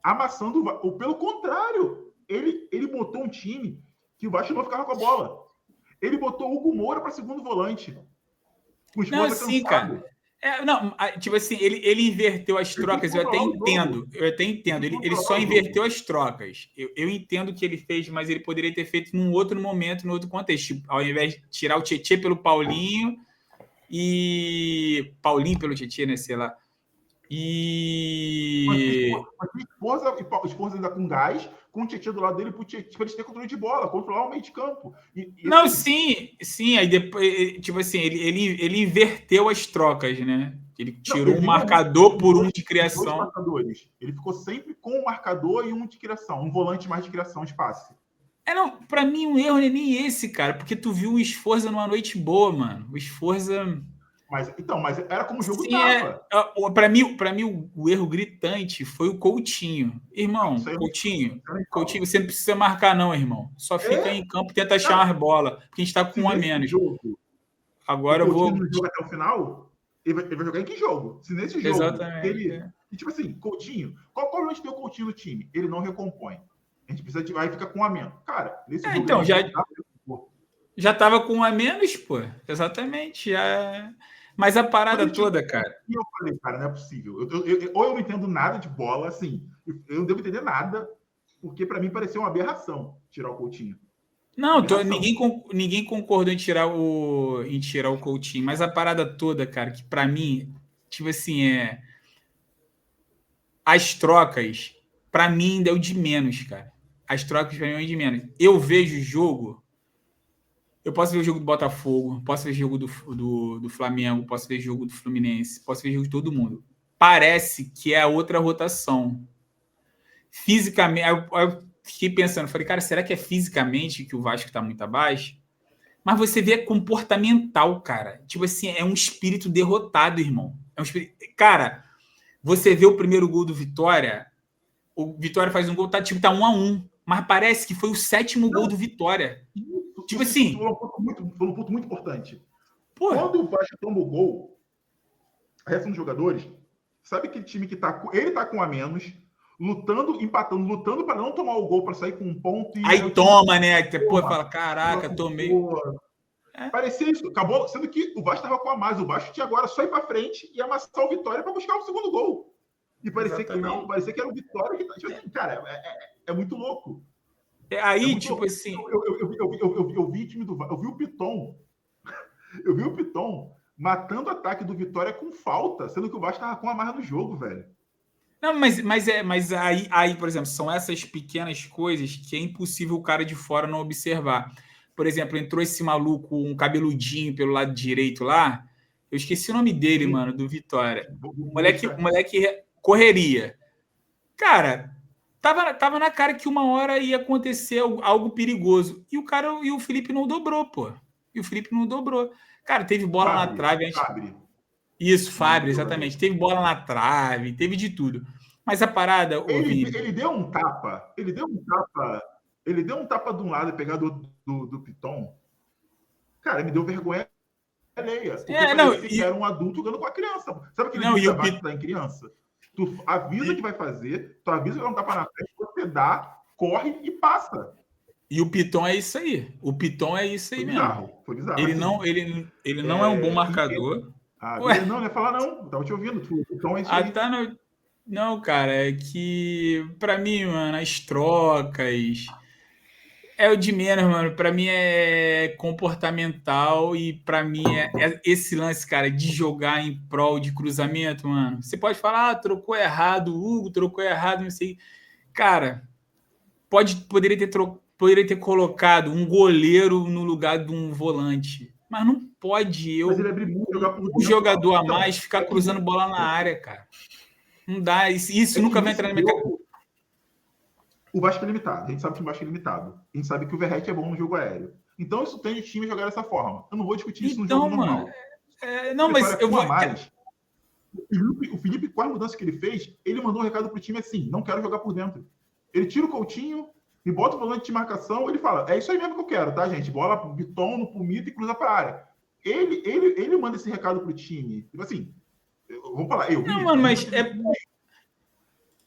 amassando o Vasco. Pelo contrário, ele botou um time que o Vasco não ficava com a bola. Ele botou o Hugo Moura para segundo volante. Não, sim, cara. Tipo assim, ele inverteu as trocas, eu até entendo. Ele só inverteu as trocas. Eu entendo o que ele fez, mas ele poderia ter feito num outro momento, num outro contexto. Tipo, ao invés de tirar o Tietê pelo Paulinho e... Paulinho pelo Tietê, né? Sei lá. E... Mas esposa ainda com gás, com o Tietê do lado dele, para eles terem controle de bola, controlar o meio de campo. Não, sim. Aí depois, tipo assim, ele inverteu as trocas, né? Ele tirou um marcador por um de criação. Ele ficou sempre com um marcador e um de criação, um volante mais de criação de passe. Pra mim, um erro não é nem esse, cara, porque tu viu o Sforza numa noite boa, mano. O Sforza... Mas era como o jogo tava. Para mim, o erro gritante foi o Coutinho. Irmão, Coutinho, você não precisa marcar, não, irmão. Só fica em campo e tenta achar umas bolas, porque a gente tá com um a menos. Agora eu vou. Se jogo até o final, ele vai jogar em que jogo? Se nesse jogo. Exatamente. E tipo assim, Coutinho, qual o problema de ter o Coutinho no time? Ele não recompõe. A gente precisa de. Aí fica com um a menos. Cara, nesse jogo. Então, já tava com um a menos, pô. Exatamente. Mas a parada toda, cara... E eu falei, cara, não é possível. Ou eu não entendo nada de bola, assim. Eu não devo entender nada, porque para mim pareceu uma aberração tirar o Coutinho. Não, ninguém concordou em tirar o Coutinho, mas a parada toda, cara, que para mim, tipo assim, as trocas, para mim, deu de menos, cara. As trocas para mim deu de menos. Eu vejo o jogo... Eu posso ver o jogo do Botafogo, posso ver o jogo do Flamengo, posso ver o jogo do Fluminense, posso ver o jogo de todo mundo. Parece que é outra rotação. Fisicamente, eu fiquei pensando, falei, cara, será que é fisicamente que o Vasco está muito abaixo? Mas você vê comportamental, cara. Tipo assim, é um espírito derrotado, irmão. Cara, você vê o primeiro gol do Vitória, o Vitória faz um gol, tá 1-1, mas parece que foi o 7º gol do Vitória. Tipo assim... Foi um ponto muito importante. Porra. Quando o Vasco toma o gol, a reação dos jogadores, sabe aquele time que ele tá com a menos, lutando para não tomar o gol, para sair com um ponto. Aí toma, né? Pô, fala, caraca, tomei. Parecia isso. Acabou sendo que o Vasco estava com a mais. O Vasco tinha agora só ir para frente e amassar o Vitória para buscar o segundo gol. E parecia que não, parecia que era o Vitória que tá. Cara, é muito louco. Aí, tipo assim... Eu vi o time do... Eu vi o Piton. Eu vi o Piton matando o ataque do Vitória com falta, sendo que o Vasco tava com a marra no jogo, velho. Não, mas aí, por exemplo, são essas pequenas coisas que é impossível o cara de fora não observar. Por exemplo, entrou esse maluco, um cabeludinho pelo lado direito lá. Eu esqueci o nome dele, mano, do Vitória. O moleque correria. Cara... Tava na cara que uma hora ia acontecer algo perigoso. E o Felipe não dobrou, pô. Cara, teve bola na trave. Fábio. Isso, Fábio, exatamente. Teve bola na trave, teve de tudo. Mas a parada... Ele deu um tapa. Ele deu um tapa de um lado e pegar do Piton. Cara, me deu vergonha alheia. Porque que era um adulto jogando com a criança. Sabe aquele vídeo da em criança? Tu avisa que vai fazer, tu avisa que não tá para na frente, você dá, corre e passa. E o Piton é isso aí. O Piton é isso aí mesmo. Foi bizarro. Ele assim, não é um bom marcador. Ué? Não ia falar não. Tava te ouvindo. O Piton é isso aí. Tá no... Não, cara, é que pra mim, mano, as trocas é o de menos, mano. Pra mim é comportamental e pra mim é esse lance, cara, de jogar em prol de cruzamento, mano. Você pode falar, trocou errado, o Hugo trocou errado, não sei. Cara, poderia ter colocado um goleiro no lugar de um volante. Mas não pode Mas ele abrir muito, jogar por um dentro, jogador a mais ficar cruzando bola na área, cara. Não dá. Isso nunca vai entrar na minha cabeça. O Vasco é limitado. A gente sabe que o Vasco é limitado. A gente sabe que o Verratti é bom no jogo aéreo. Então isso tem o time jogar dessa forma. Eu não vou discutir isso no jogo normal. Não, mas eu vou... mais. O Felipe, com a mudança que ele fez, ele mandou um recado pro time assim, não quero jogar por dentro. Ele tira o Coutinho e bota o volante de marcação, ele fala, é isso aí mesmo que eu quero, tá, gente? Bola pro Biton, no Pumita e cruza pra área. Ele manda esse recado pro time. Tipo assim, vamos falar,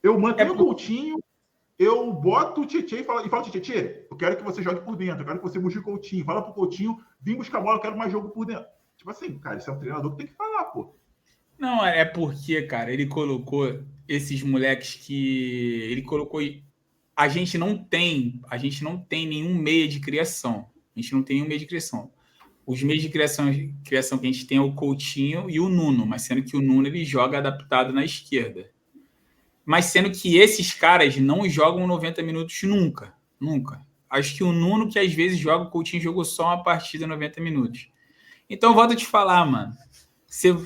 eu mantenho o Coutinho, eu boto o Tietchan e falo, Tietchan, eu quero que você jogue por dentro, eu quero que você busque o Coutinho, fala pro Coutinho, vim buscar a bola, eu quero mais jogo por dentro. Tipo assim, cara, esse é um treinador que tem que falar, pô. Não, é porque, cara, ele colocou esses moleques que... Ele colocou... A gente não tem nenhum meia de criação. Os meios de criação que a gente tem é o Coutinho e o Nuno, mas sendo que o Nuno ele joga adaptado na esquerda. Mas sendo que esses caras não jogam 90 minutos nunca. Acho que o Nuno que às vezes joga, o Coutinho jogou só uma partida 90 minutos. Então, volto a te falar, mano.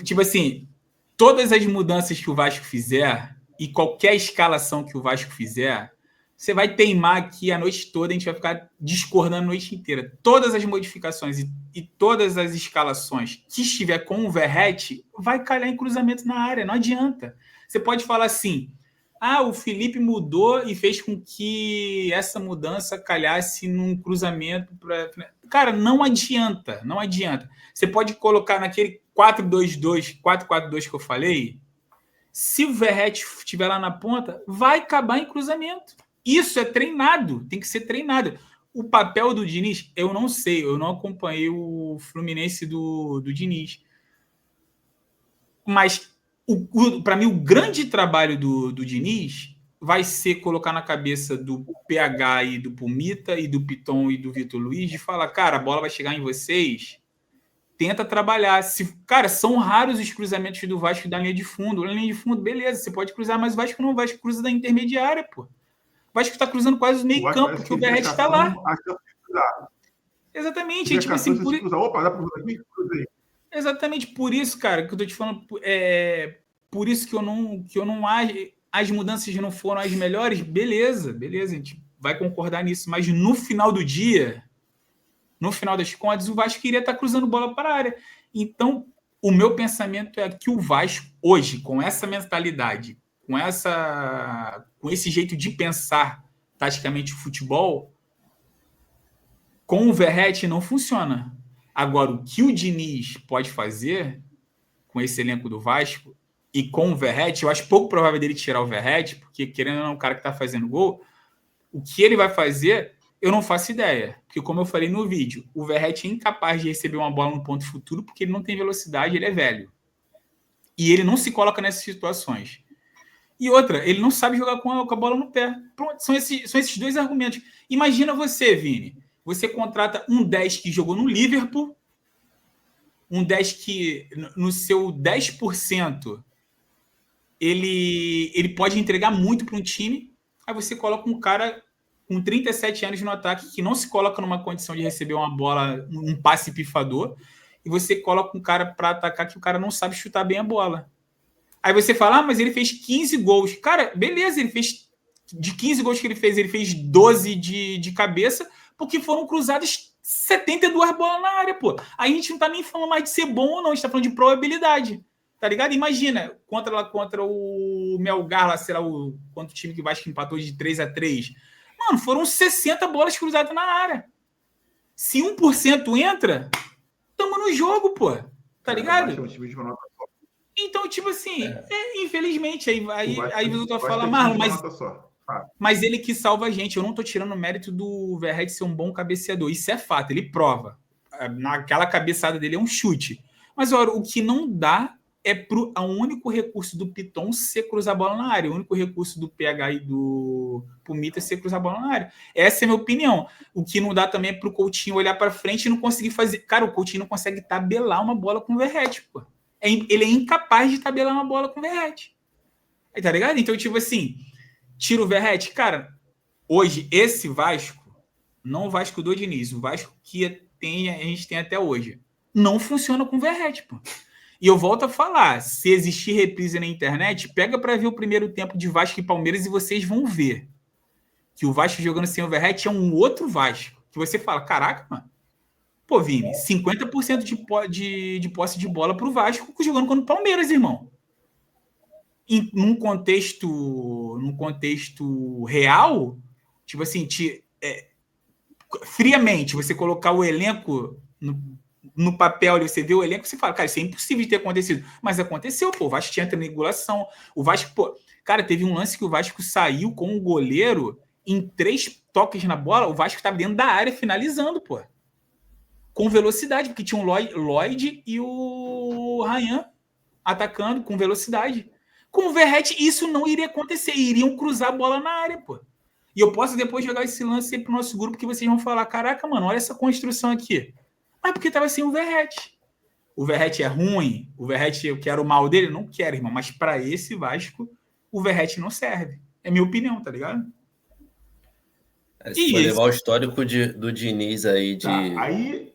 Tipo assim, todas as mudanças que o Vasco fizer e qualquer escalação que o Vasco fizer, você vai teimar aqui a noite toda, a gente vai ficar discordando a noite inteira. Todas as modificações e todas as escalações que estiver com o Verratti, vai calhar em cruzamento na área, não adianta. Você pode falar assim, o Felipe mudou e fez com que essa mudança calhasse num cruzamento. Cara, não adianta. Você pode colocar naquele 4-2-2, 4-4-2 que eu falei, se o Verratti estiver lá na ponta, vai acabar em cruzamento. Isso é treinado, tem que ser treinado. O papel do Diniz, eu não sei, eu não acompanhei o Fluminense do Diniz. Mas, para mim, o grande trabalho do Diniz vai ser colocar na cabeça do PH e do Pumita e do Piton e do Vitor Luiz de falar, cara, a bola vai chegar em vocês, tenta trabalhar. Cara, são raros os cruzamentos do Vasco da linha de fundo. Na linha de fundo, beleza, você pode cruzar, mas o Vasco não, o Vasco cruza da intermediária, pô. O Vasco está cruzando quase o meio campo, porque o Verratti está lá. Exatamente. Tipo assim, exatamente por isso, cara, que eu tô te falando. Por isso que eu não acho. As mudanças não foram as melhores, beleza, a gente vai concordar nisso. Mas no final do dia, no final das contas, o Vasco queria estar cruzando bola para a área. Então, o meu pensamento é que o Vasco, hoje, com essa mentalidade, com esse jeito de pensar taticamente o futebol, com o Verratti não funciona. Agora, o que o Diniz pode fazer com esse elenco do Vasco e com o Verratti, eu acho pouco provável dele tirar o Verratti, porque querendo ou não, o cara que está fazendo gol, o que ele vai fazer, eu não faço ideia. Porque, como eu falei no vídeo, o Verratti é incapaz de receber uma bola no ponto futuro porque ele não tem velocidade, ele é velho. E ele não se coloca nessas situações. E outra, ele não sabe jogar com a bola no pé. Pronto, são esses dois argumentos. Imagina você, Vini. Você contrata um 10 que jogou no Liverpool, um 10 que no seu 10% ele pode entregar muito para um time, aí você coloca um cara com 37 anos no ataque que não se coloca numa condição de receber uma bola, um passe pifador, e você coloca um cara para atacar que o cara não sabe chutar bem a bola. Aí você fala, mas ele fez 15 gols. Cara, beleza, ele fez... De 15 gols que ele fez 12 de cabeça, porque foram cruzadas 72 bolas na área, pô. Aí a gente não tá nem falando mais de ser bom ou não, a gente tá falando de probabilidade, tá ligado? Imagina, contra o Melgar, lá, sei lá, quanto time que o Vasco empatou de 3-3. Mano, foram 60 bolas cruzadas na área. Se 1% entra, tamo no jogo, pô. Tá ligado? Então, tipo assim, infelizmente, aí você tá vai falando, ter Marlon, uma nota só. mas ele que salva a gente. Eu não tô tirando o mérito do Verratti ser um bom cabeceador. Isso é fato, ele prova. Naquela cabeçada dele é um chute. Mas, olha, o que não dá é o único recurso do Piton ser cruzar a bola na área. O único recurso do PH e do Pumita ser cruzar a bola na área. Essa é a minha opinião. O que não dá também é pro Coutinho olhar para frente e não conseguir fazer... Cara, o Coutinho não consegue tabelar uma bola com o Verratti, pô. Ele é incapaz de tabelar uma bola com o Verratti. Aí, tá ligado? Então, tipo assim, tira o Verratti. Cara, hoje, esse Vasco, não o Vasco do Diniz, o Vasco que a gente tem até hoje, não funciona com o Verratti, pô. E eu volto a falar, se existir reprise na internet, pega para ver o primeiro tempo de Vasco e Palmeiras e vocês vão ver que o Vasco jogando sem o Verratti é um outro Vasco. Que você fala, caraca, mano. Pô, Vini, 50% de posse de bola pro Vasco jogando contra o Palmeiras, irmão. Num contexto real, tipo assim, friamente, você colocar o elenco no papel, você vê o elenco, você fala, cara, isso é impossível de ter acontecido. Mas aconteceu, pô. O Vasco tinha triangulação. O Vasco, pô, cara, teve um lance que o Vasco saiu com o goleiro em 3 toques na bola, o Vasco estava dentro da área finalizando, pô. Com velocidade, porque tinha o Lloyd e o Ryan atacando com velocidade. Com o Verratti, isso não iria acontecer. Iriam cruzar a bola na área, pô. E eu posso depois jogar esse lance aí pro nosso grupo, que vocês vão falar, caraca, mano, olha essa construção aqui. Mas porque tava sem o Verratti. O Verratti é ruim? O Verratti, eu quero o mal dele? Não quero, irmão. Mas para esse Vasco, o Verratti não serve. É minha opinião, tá ligado? Se for levar o histórico do Diniz aí de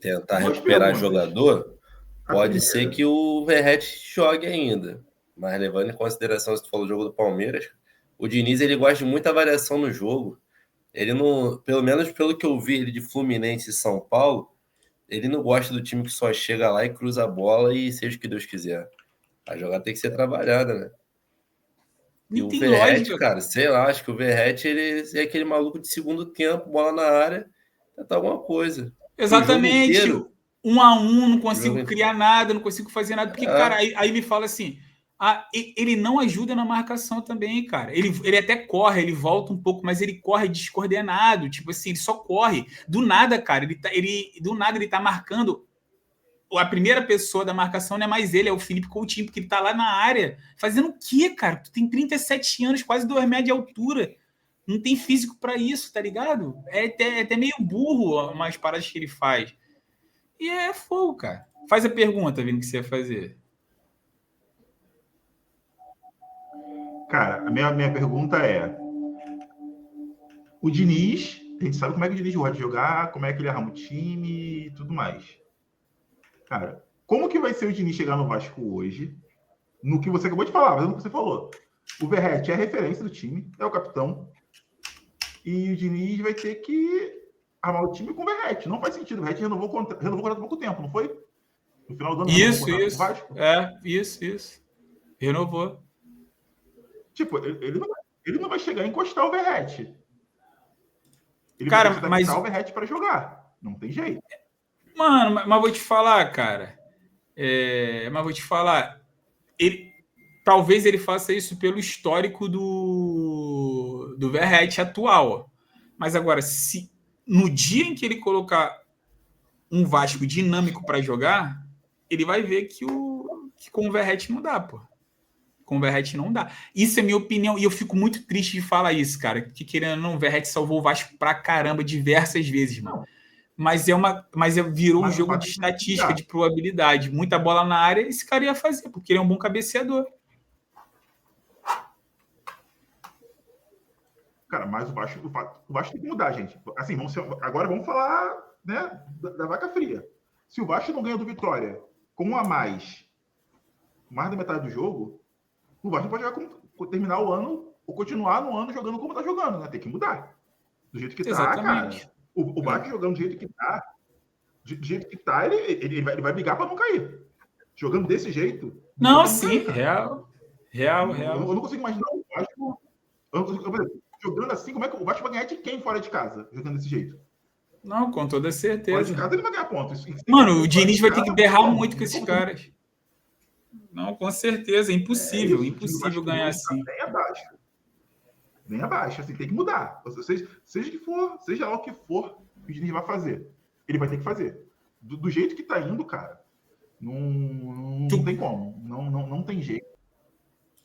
tentar recuperar jogador, pode ser que o Verratti jogue ainda. Mas levando em consideração, se tu falou do jogo do Palmeiras, o Diniz, ele gosta de muita variação no jogo. Ele não, pelo menos pelo que eu vi ele de Fluminense e São Paulo, ele não gosta do time que só chega lá e cruza a bola e seja o que Deus quiser. A jogada tem que ser trabalhada, né? E o Verratti, cara, sei lá, acho que o Verratti, ele é aquele maluco de segundo tempo, bola na área, tentar alguma coisa. Exatamente. 1-1, não consigo criar nada, não consigo fazer nada. Porque, cara, aí me fala assim, ele não ajuda na marcação também, cara. Ele até corre, ele volta um pouco, mas ele corre descoordenado. Tipo assim, ele só corre. Do nada, cara, do nada ele tá marcando. A primeira pessoa da marcação não é mais ele, é o Felipe Coutinho, porque ele tá lá na área. Fazendo o quê, cara? Tu tem 37 anos, quase 2 metros de altura. Não tem físico para isso, tá ligado? É até meio burro umas paradas que ele faz. E é fogo, cara. Faz a pergunta, Vini, que você ia fazer. Cara, a minha pergunta é: o Diniz, a gente sabe como é que o Diniz gosta de jogar, como é que ele arruma o time e tudo mais. Cara, como que vai ser o Diniz chegar no Vasco hoje? No que você acabou de falar, mas no que você falou. O Verratti é a referência do time, é o capitão. E o Diniz vai ter que armar o time com o Verratti. Não faz sentido. O Verratti renovou o contrato há pouco tempo, não foi? No final do ano, isso. Com o Vasco. Isso. Renovou. Tipo, ele não vai chegar a encostar o Verratti. Ele cara, vai precisar o Verratti para jogar. Não tem jeito. Mano, mas vou te falar, cara. Talvez ele faça isso pelo histórico do Verratti atual. Mas agora, se no dia em que ele colocar um Vasco dinâmico para jogar, ele vai ver que com o Verratti não dá, pô. Com o Verratti não dá. Isso é minha opinião, e eu fico muito triste de falar isso, cara. Que querendo ou não, o Verratti salvou o Vasco pra caramba diversas vezes, mano. Mas virou um jogo de estatística, de probabilidade. Muita bola na área, esse cara ia fazer, porque ele é um bom cabeceador. Cara, mas o Vasco tem que mudar, gente. Assim, agora vamos falar, né, da vaca fria. Se o Vasco não ganha do Vitória com um a mais da metade do jogo, o Vasco não pode terminar o ano ou continuar no ano jogando como tá jogando, né? Tem que mudar. Do jeito que Exatamente. tá, cara. O Vasco jogando do jeito que tá, ele vai brigar para não cair. Jogando desse jeito. Não, sim, real. Eu não consigo imaginar o Vasco. Jogando assim, como é que o Vasco vai ganhar de quem fora de casa? Jogando desse jeito. Não, com toda certeza. Fora de casa ele vai ganhar pontos. Mano, o Diniz vai ter que berrar muito com esses caras. Não, com certeza, impossível, impossível ganhar assim. Bem abaixo. Bem abaixo, assim, tem que mudar. Seja lá o que for que o Diniz vai fazer, ele vai ter que fazer. Do jeito que tá indo, cara, não tem como. Não tem jeito.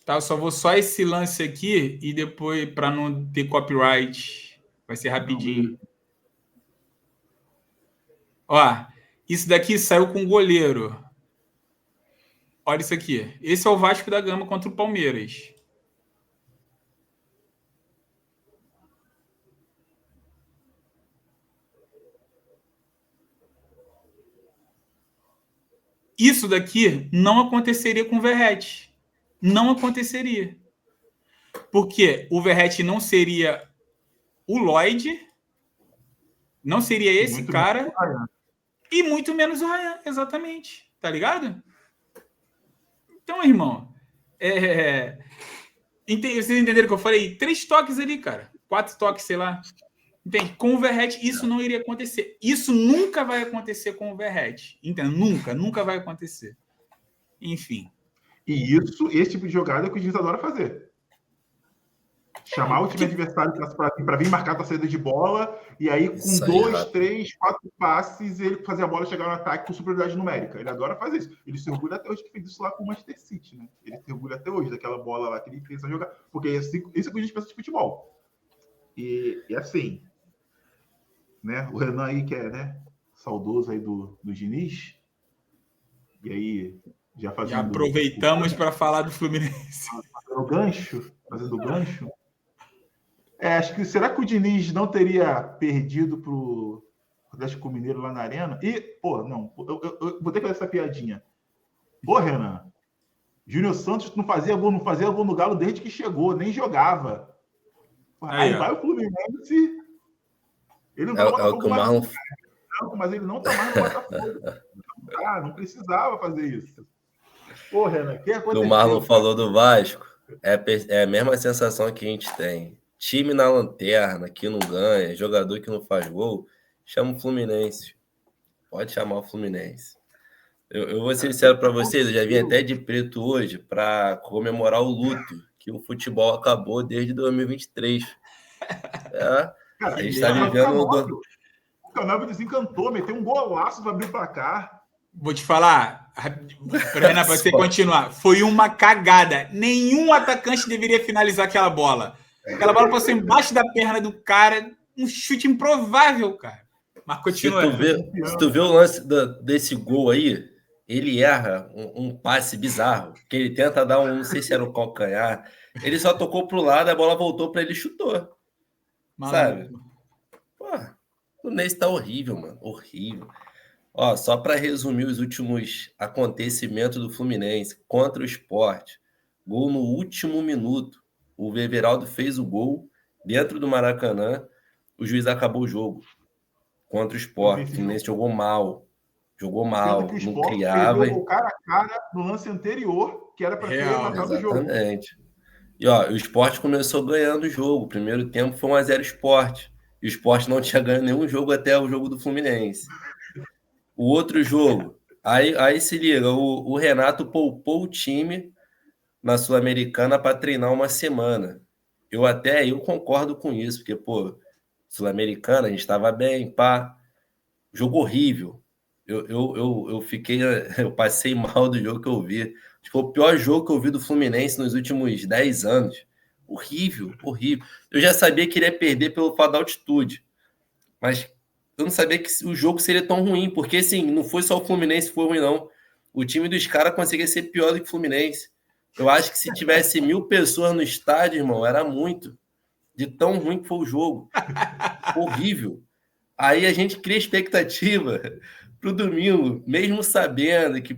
Tá, eu só vou só esse lance aqui e depois, para não ter copyright, vai ser rapidinho. Ó, isso daqui saiu com o goleiro. Olha isso aqui. Esse é o Vasco da Gama contra o Palmeiras. Isso daqui não aconteceria com o Verratti. Não aconteceria. Porque o Verratti não seria o Lloyd, não seria esse muito cara, e muito menos o Ryan, exatamente. Tá ligado? Então, irmão, vocês entenderam o que eu falei? 3 toques ali, cara. 4 toques, sei lá. Entende? Com o Verratti, isso não iria acontecer. Isso nunca vai acontecer com o Verratti. Entende? Nunca vai acontecer. Enfim. E esse tipo de jogada é o que o Diniz adora fazer. Chamar o time adversário para vir marcar a saída de bola, e aí com 2, 3, 4 passes, ele fazer a bola chegar no ataque com superioridade numérica. Ele adora fazer isso. Ele se orgulha até hoje que fez isso lá com o Manchester City, né? Ele se orgulha até hoje daquela bola lá que ele fez a jogar. Porque isso é o que a gente pensa de futebol. E assim, né? O Renan aí, que é, né, saudoso aí do Diniz, e aí já aproveitamos para falar do Fluminense. Fazendo gancho. Acho que será que o Diniz não teria perdido pro Atlético Mineiro lá na Arena? E, eu vou ter que fazer essa piadinha. Renan, Júnior Santos não fazia gol no Galo desde que chegou, nem jogava. Aí vai o Fluminense. Ele não é o que o Marlon... mas ele não tá mais no Botafogo. Não precisava fazer isso. Renan, o que aconteceu? O Marlon falou do Vasco, é a mesma sensação que a gente tem. Time na lanterna, que não ganha, jogador que não faz gol, chama o Fluminense. Pode chamar o Fluminense. Eu vou ser sincero para vocês, eu já vim até de preto hoje para comemorar o luto, que o futebol acabou desde 2023. Cara, a gente está vivendo... O Canal desencantou, meteu um golaço para abrir o placar. Vou te falar, Renan, para você continuar, foi uma cagada. Nenhum atacante deveria finalizar aquela bola. Aquela bola passou embaixo da perna do cara, um chute improvável, cara. Mas continua. Se tu vê o lance desse gol aí, ele erra um passe bizarro, que ele tenta dar não sei se era o calcanhar, ele só tocou pro lado, a bola voltou para ele e chutou. Sabe? O Ney tá horrível, mano. Horrível. Só para resumir os últimos acontecimentos do Fluminense contra o Sport. Gol no último minuto. O Everaldo fez o gol dentro do Maracanã. O juiz acabou o jogo contra o Sport. O Fluminense jogou mal. Não criava. O cara a cara no lance anterior, que era para ter matado o jogo. Exatamente. E o Sport começou ganhando o jogo. O primeiro tempo foi 1-0 Sport. E o Sport não tinha ganho nenhum jogo até o jogo do Fluminense. O outro jogo, aí se liga, o Renato poupou o time na Sul-Americana para treinar uma semana. Eu concordo com isso, porque, Sul-Americana, a gente estava bem, jogo horrível. Eu passei mal do jogo que eu vi. Foi o pior jogo que eu vi do Fluminense nos últimos 10 anos. Horrível. Eu já sabia que ele ia perder pelo fato da altitude, mas eu não sabia que o jogo seria tão ruim, porque assim, não foi só o Fluminense que foi ruim, não. O time dos caras conseguia ser pior do que o Fluminense. Eu acho que se tivesse 1.000 pessoas no estádio, irmão, era muito. De tão ruim que foi o jogo. Horrível. Aí a gente cria expectativa pro domingo, mesmo sabendo que,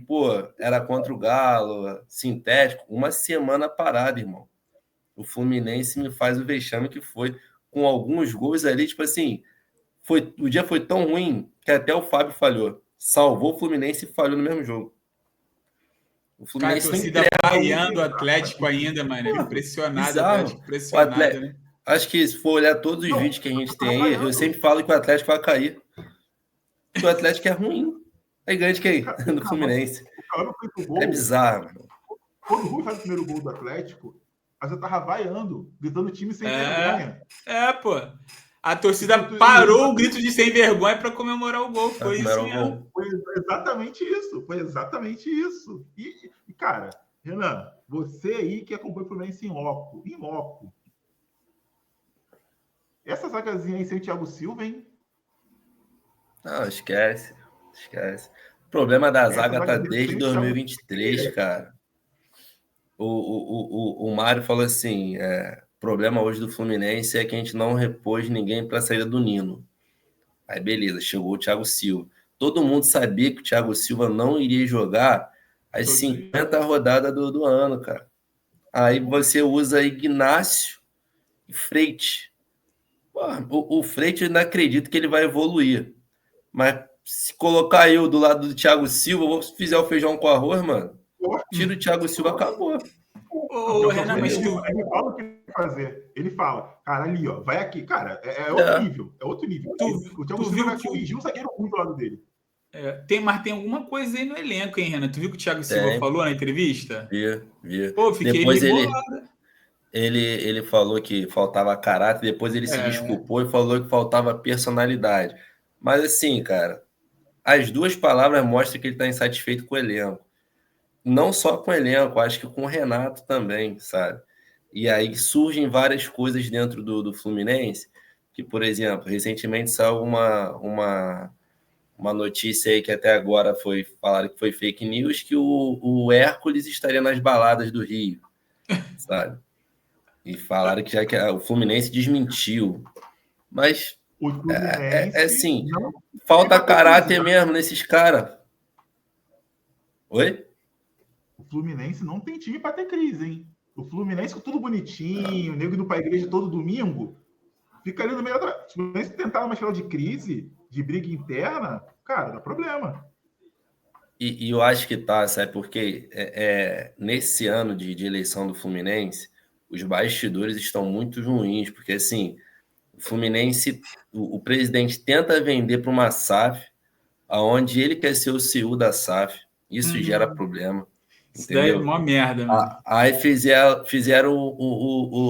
era contra o Galo, sintético, uma semana parada, irmão. O Fluminense me faz o vexame que foi, com alguns gols ali, tipo assim, o dia foi tão ruim que até o Fábio falhou. Salvou o Fluminense e falhou no mesmo jogo. O Fluminense a torcida vaiando o Atlético ainda, mano. Impressionado. Né? Acho que se for olhar todos os vídeos que a gente tem aí, eu sempre falo que o Atlético vai cair. Porque o Atlético é ruim. Aí ganha de quem? Do Fluminense. É bizarro, mano. quando o Rui faz o primeiro gol do Atlético, a gente tava vaiando, gritando time sem vergonha. Pô. A torcida parou o grito de sem vergonha para comemorar o gol. Foi isso mesmo. Foi exatamente isso. Foi exatamente isso. E, cara, Renan, você aí que acompanha o Fluminense em loco. Essa zagazinha aí sem o Thiago Silva, hein? Não, esquece. O problema da zaga tá desde 2023, cara. O Mário falou assim, o problema hoje do Fluminense é que a gente não repôs ninguém para a saída do Nino. Aí beleza, chegou o Thiago Silva. Todo mundo sabia que o Thiago Silva não iria jogar as 50 rodadas do ano, cara. Aí você usa Ignacio e Freite. O Freite eu ainda acredito que ele vai evoluir. Mas se colocar eu do lado do Thiago Silva, vou fizer o feijão com arroz, mano. Tira o Thiago Silva, acabou. Renan, mas ele fala o que ele vai fazer. Ele fala, cara, ali, ó, vai aqui. Cara, é outro nível. É outro nível. O Thiago Silva vai corrigir um zagueiro ruim do lado dele. Mas tem alguma coisa aí no elenco, hein, Renan? Tu viu o que o Thiago Silva falou na entrevista? Vi. Pô, fiquei depois ele falou que faltava caráter, depois ele se desculpou e falou que faltava personalidade. Mas assim, cara, as duas palavras mostram que ele está insatisfeito com o elenco. Não só com o elenco, acho que com o Renato também, sabe? E aí surgem várias coisas dentro do Fluminense, que, por exemplo, recentemente saiu uma notícia aí que até agora falaram que foi fake news, que o Hércules estaria nas baladas do Rio, sabe? E falaram que já que o Fluminense desmentiu. Mas o Fluminense assim, falta caráter mesmo nesses caras. Oi? O Fluminense não tem time para ter crise, hein? O Fluminense com tudo bonitinho, o nego indo para a igreja todo domingo, fica ali no meio da... Se o Fluminense tentar uma final de crise, de briga interna, cara, dá problema. E eu acho que tá, sabe? Porque nesse ano de eleição do Fluminense, os bastidores estão muito ruins, porque assim, o Fluminense, o presidente tenta vender para uma SAF, aonde ele quer ser o CEO da SAF. Isso gera problema. Isso daí é uma merda, mano. Aí fizeram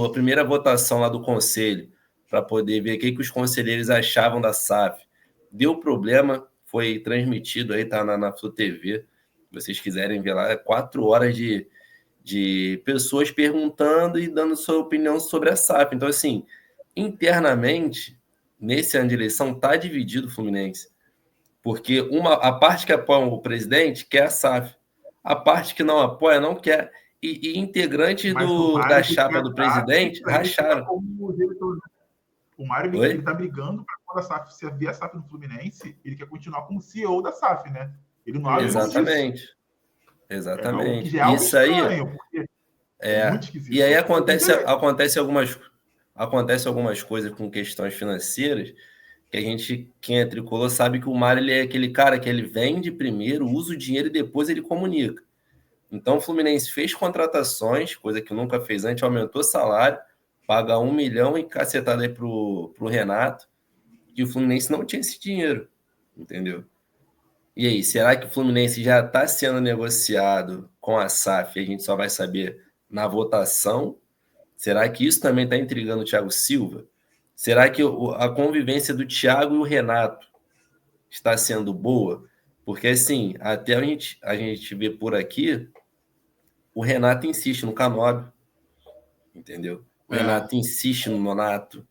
a primeira votação lá do conselho para poder ver o que os conselheiros achavam da SAF. Deu problema, foi transmitido aí, tá na Flu TV. Se vocês quiserem ver lá, 4 horas de pessoas perguntando e dando sua opinião sobre a SAF. Então, assim, internamente, nesse ano de eleição, tá dividido o Fluminense. Porque a parte que apoia o presidente quer a SAF. A parte que não apoia não quer. E integrantes da chapa do presidente racharam. O Mário ele está brigando para quando a SAF, se vier a SAF no Fluminense, ele quer continuar como CEO da SAF, né? Ele não abre Exatamente. Isso aí. E aí acontece algumas coisas com questões financeiras que quem é tricolor sabe que o Mário ele é aquele cara que ele vende primeiro, usa o dinheiro e depois ele comunica. Então o Fluminense fez contratações, coisa que nunca fez antes, aumentou o salário, paga 1 milhão e cacetada aí pro Renato, e o Fluminense não tinha esse dinheiro, entendeu? E aí, será que o Fluminense já está sendo negociado com a SAF e a gente só vai saber na votação? Será que isso também está intrigando o Thiago Silva? Será que a convivência do Thiago e o Renato está sendo boa? Porque, assim, até a gente vê por aqui, o Renato insiste no Canóbio, entendeu? O Renato insiste no Nonato,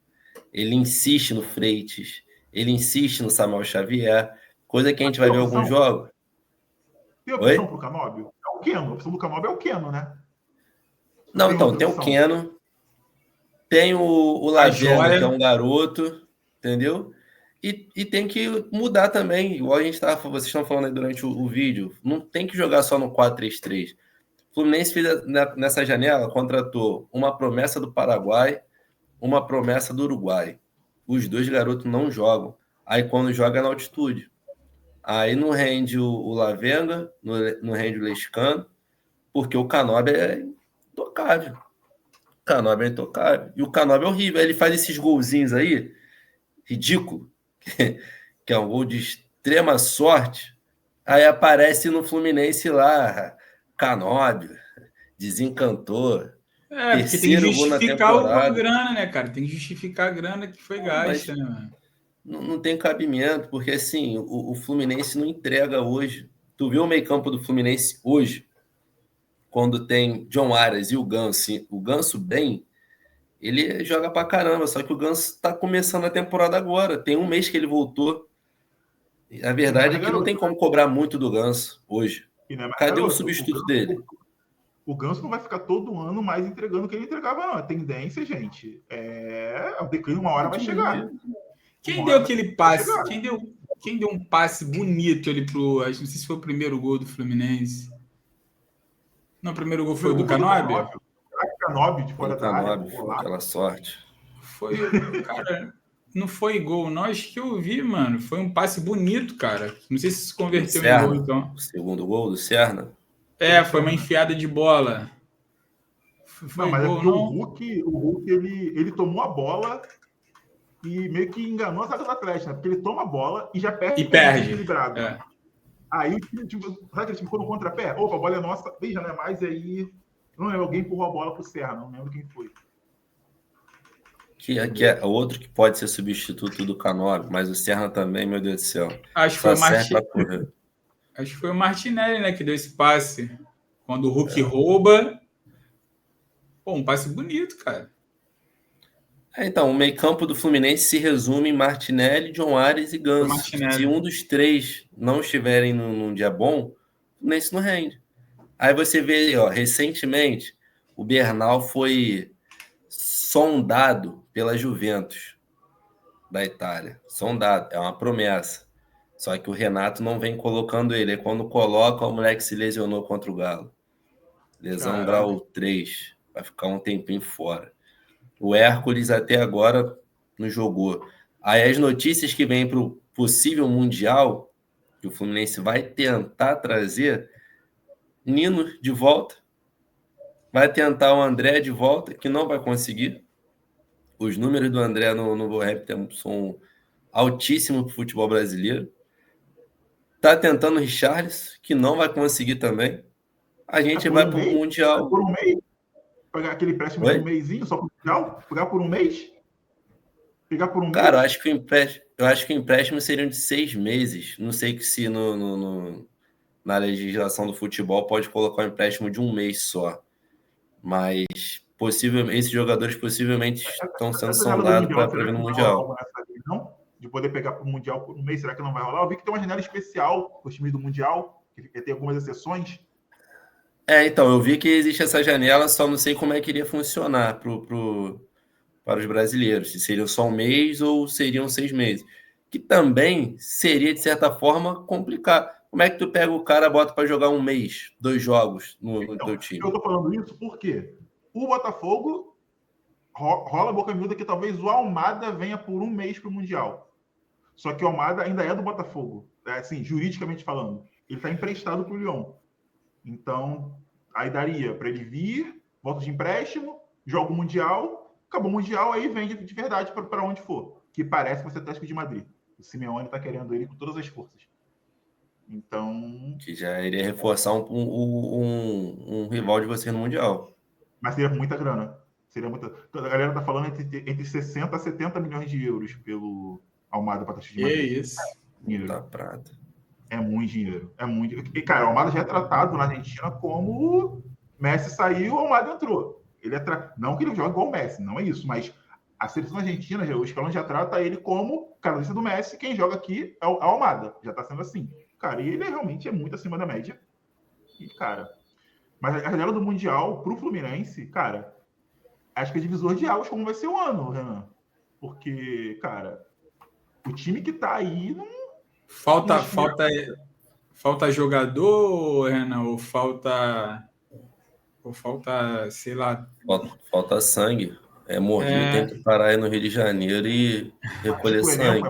ele insiste no Freitas, ele insiste no Samuel Xavier, coisa que a gente vai ver em alguns jogos. Tem opção para o Canóbio? É o Keno. A opção do Canóbio é o Keno, né? Não, então, tem o Keno, tem o Laverna, que é um garoto, entendeu? E tem que mudar também, igual vocês estão falando aí durante o vídeo, não tem que jogar só no 4-3-3. O Fluminense fez nessa janela, contratou uma promessa do Paraguai, uma promessa do Uruguai. Os 2 garotos não jogam. Aí quando joga é na altitude. Aí não rende o Lavenga, não rende o Lescano, porque o Canóbio é intocável. O Canóbio é intocável. E o Canóbio é horrível. Ele faz esses golzinhos aí, ridículo, que é um gol de extrema sorte. Aí aparece no Fluminense lá, Canóbio, desencantou. Porque tem que Terceiro gol na justificar a temporada. grana, né, cara? Tem que justificar a grana que foi gasta, né, mano? Não tem cabimento, porque assim, o Fluminense não entrega hoje. Tu viu o meio-campo do Fluminense hoje? Quando tem John Arias e o Ganso bem, ele joga pra caramba, só que o Ganso tá começando a temporada agora. Tem um mês que ele voltou. A verdade é que não tem como cobrar muito do Ganso hoje. Cadê o substituto dele? O Ganso não vai ficar todo ano mais entregando o que ele entregava, não. A tendência, gente, o declínio uma hora vai chegar. Quem deu aquele passe? Quem deu um passe bonito ali pro... Não sei se foi o primeiro gol do Fluminense. Não, o primeiro gol foi o do Canóbio? Canóbio de fora da área. Foi aquela sorte. Foi, cara, não foi gol, não. Acho que eu vi, mano. Foi um passe bonito, cara. Não sei se converteu em gol, então. O segundo gol do Serna? Foi uma enfiada de bola. Foi mas gol, não? O Hulk ele tomou a bola e meio que enganou a zaga do Atlético, né? Porque ele toma a bola e já perde. E perde. Equilibrado. Aí o time, sabe aquele time ficou no contrapé? Opa, a bola é nossa, já não é mais, e aí não é alguém empurrou a bola pro Serra, não lembro quem foi. Que é outro que pode ser substituto do Canóbio, mas o Serra também, meu Deus do céu. Acho que foi o Martinelli. Acho que foi o Martinelli, né, que deu esse passe. Quando o Hulk rouba. Pô, um passe bonito, cara. Então, o meio-campo do Fluminense se resume em Martinelli, John Arias e Ganso. Se um dos três não estiverem num dia bom, o Fluminense não rende. Aí você vê, recentemente, o Bernal foi sondado pela Juventus da Itália. Sondado, é uma promessa. Só que o Renato não vem colocando ele. Aí quando coloca, o moleque se lesionou contra o Galo. Lesão grau 3. Vai ficar um tempinho fora. O Hércules até agora não jogou. Aí as notícias que vêm para o possível Mundial, que o Fluminense vai tentar trazer, Nino de volta, vai tentar o André de volta, que não vai conseguir. Os números do André no Wolverhampton são altíssimos para o futebol brasileiro. Tá tentando o Richarlison, que não vai conseguir também. A gente vai para o Mundial. Por um mês? Pegar aquele empréstimo de um mêsinho só para o Mundial? Pegar por um mês? Pegar por um mês? Cara, eu acho que o empréstimo seriam de 6 meses. Não sei que se na legislação do futebol pode colocar um empréstimo de um mês só. Mas esses jogadores possivelmente estão sendo sondados para vir no Mundial. Não? De poder pegar para o Mundial por um mês, será que não vai rolar? Eu vi que tem uma janela especial para os times do Mundial, que tem algumas exceções. Então, eu vi que existe essa janela, só não sei como é que iria funcionar para os brasileiros. Se seriam só um mês ou seriam 6 meses. Que também seria, de certa forma, complicado. Como é que tu pega o cara e bota para jogar um mês, 2 jogos no teu time? Eu tô falando isso porque o Botafogo rola a boca miúda que talvez o Almada venha por um mês para o Mundial. Só que o Almada ainda é do Botafogo, assim, juridicamente falando. Ele está emprestado para o Lyon. Então, aí daria para ele vir, volta de empréstimo, joga o Mundial, acabou o Mundial, aí vende de verdade para onde for. Que parece que vai ser Atlético de Madrid. O Simeone está querendo ele com todas as forças. Então... Que já iria reforçar um rival de você no Mundial. Mas seria muita grana. A galera está falando entre 60 a 70 milhões de euros pelo Almada para Atlético de Madrid. Que isso. Da prata. É muito dinheiro. É muito. E, cara, o Almada já é tratado na Argentina como Messi saiu, o Almada entrou. Ele não que ele jogue igual o Messi, não é isso, mas a seleção argentina, o Scaloni já trata ele como característica do Messi, quem joga aqui é o Almada. Já está sendo assim. Cara, e ele realmente é muito acima da média. E, cara, mas a janela do Mundial pro Fluminense, cara, acho que é divisor de águas como vai ser o ano, Renan. Porque, cara, o time que tá aí não... Falta jogador, Renan, ou falta, sei lá... Falta sangue. Morrinho tem que parar aí no Rio de Janeiro e recolher sangue.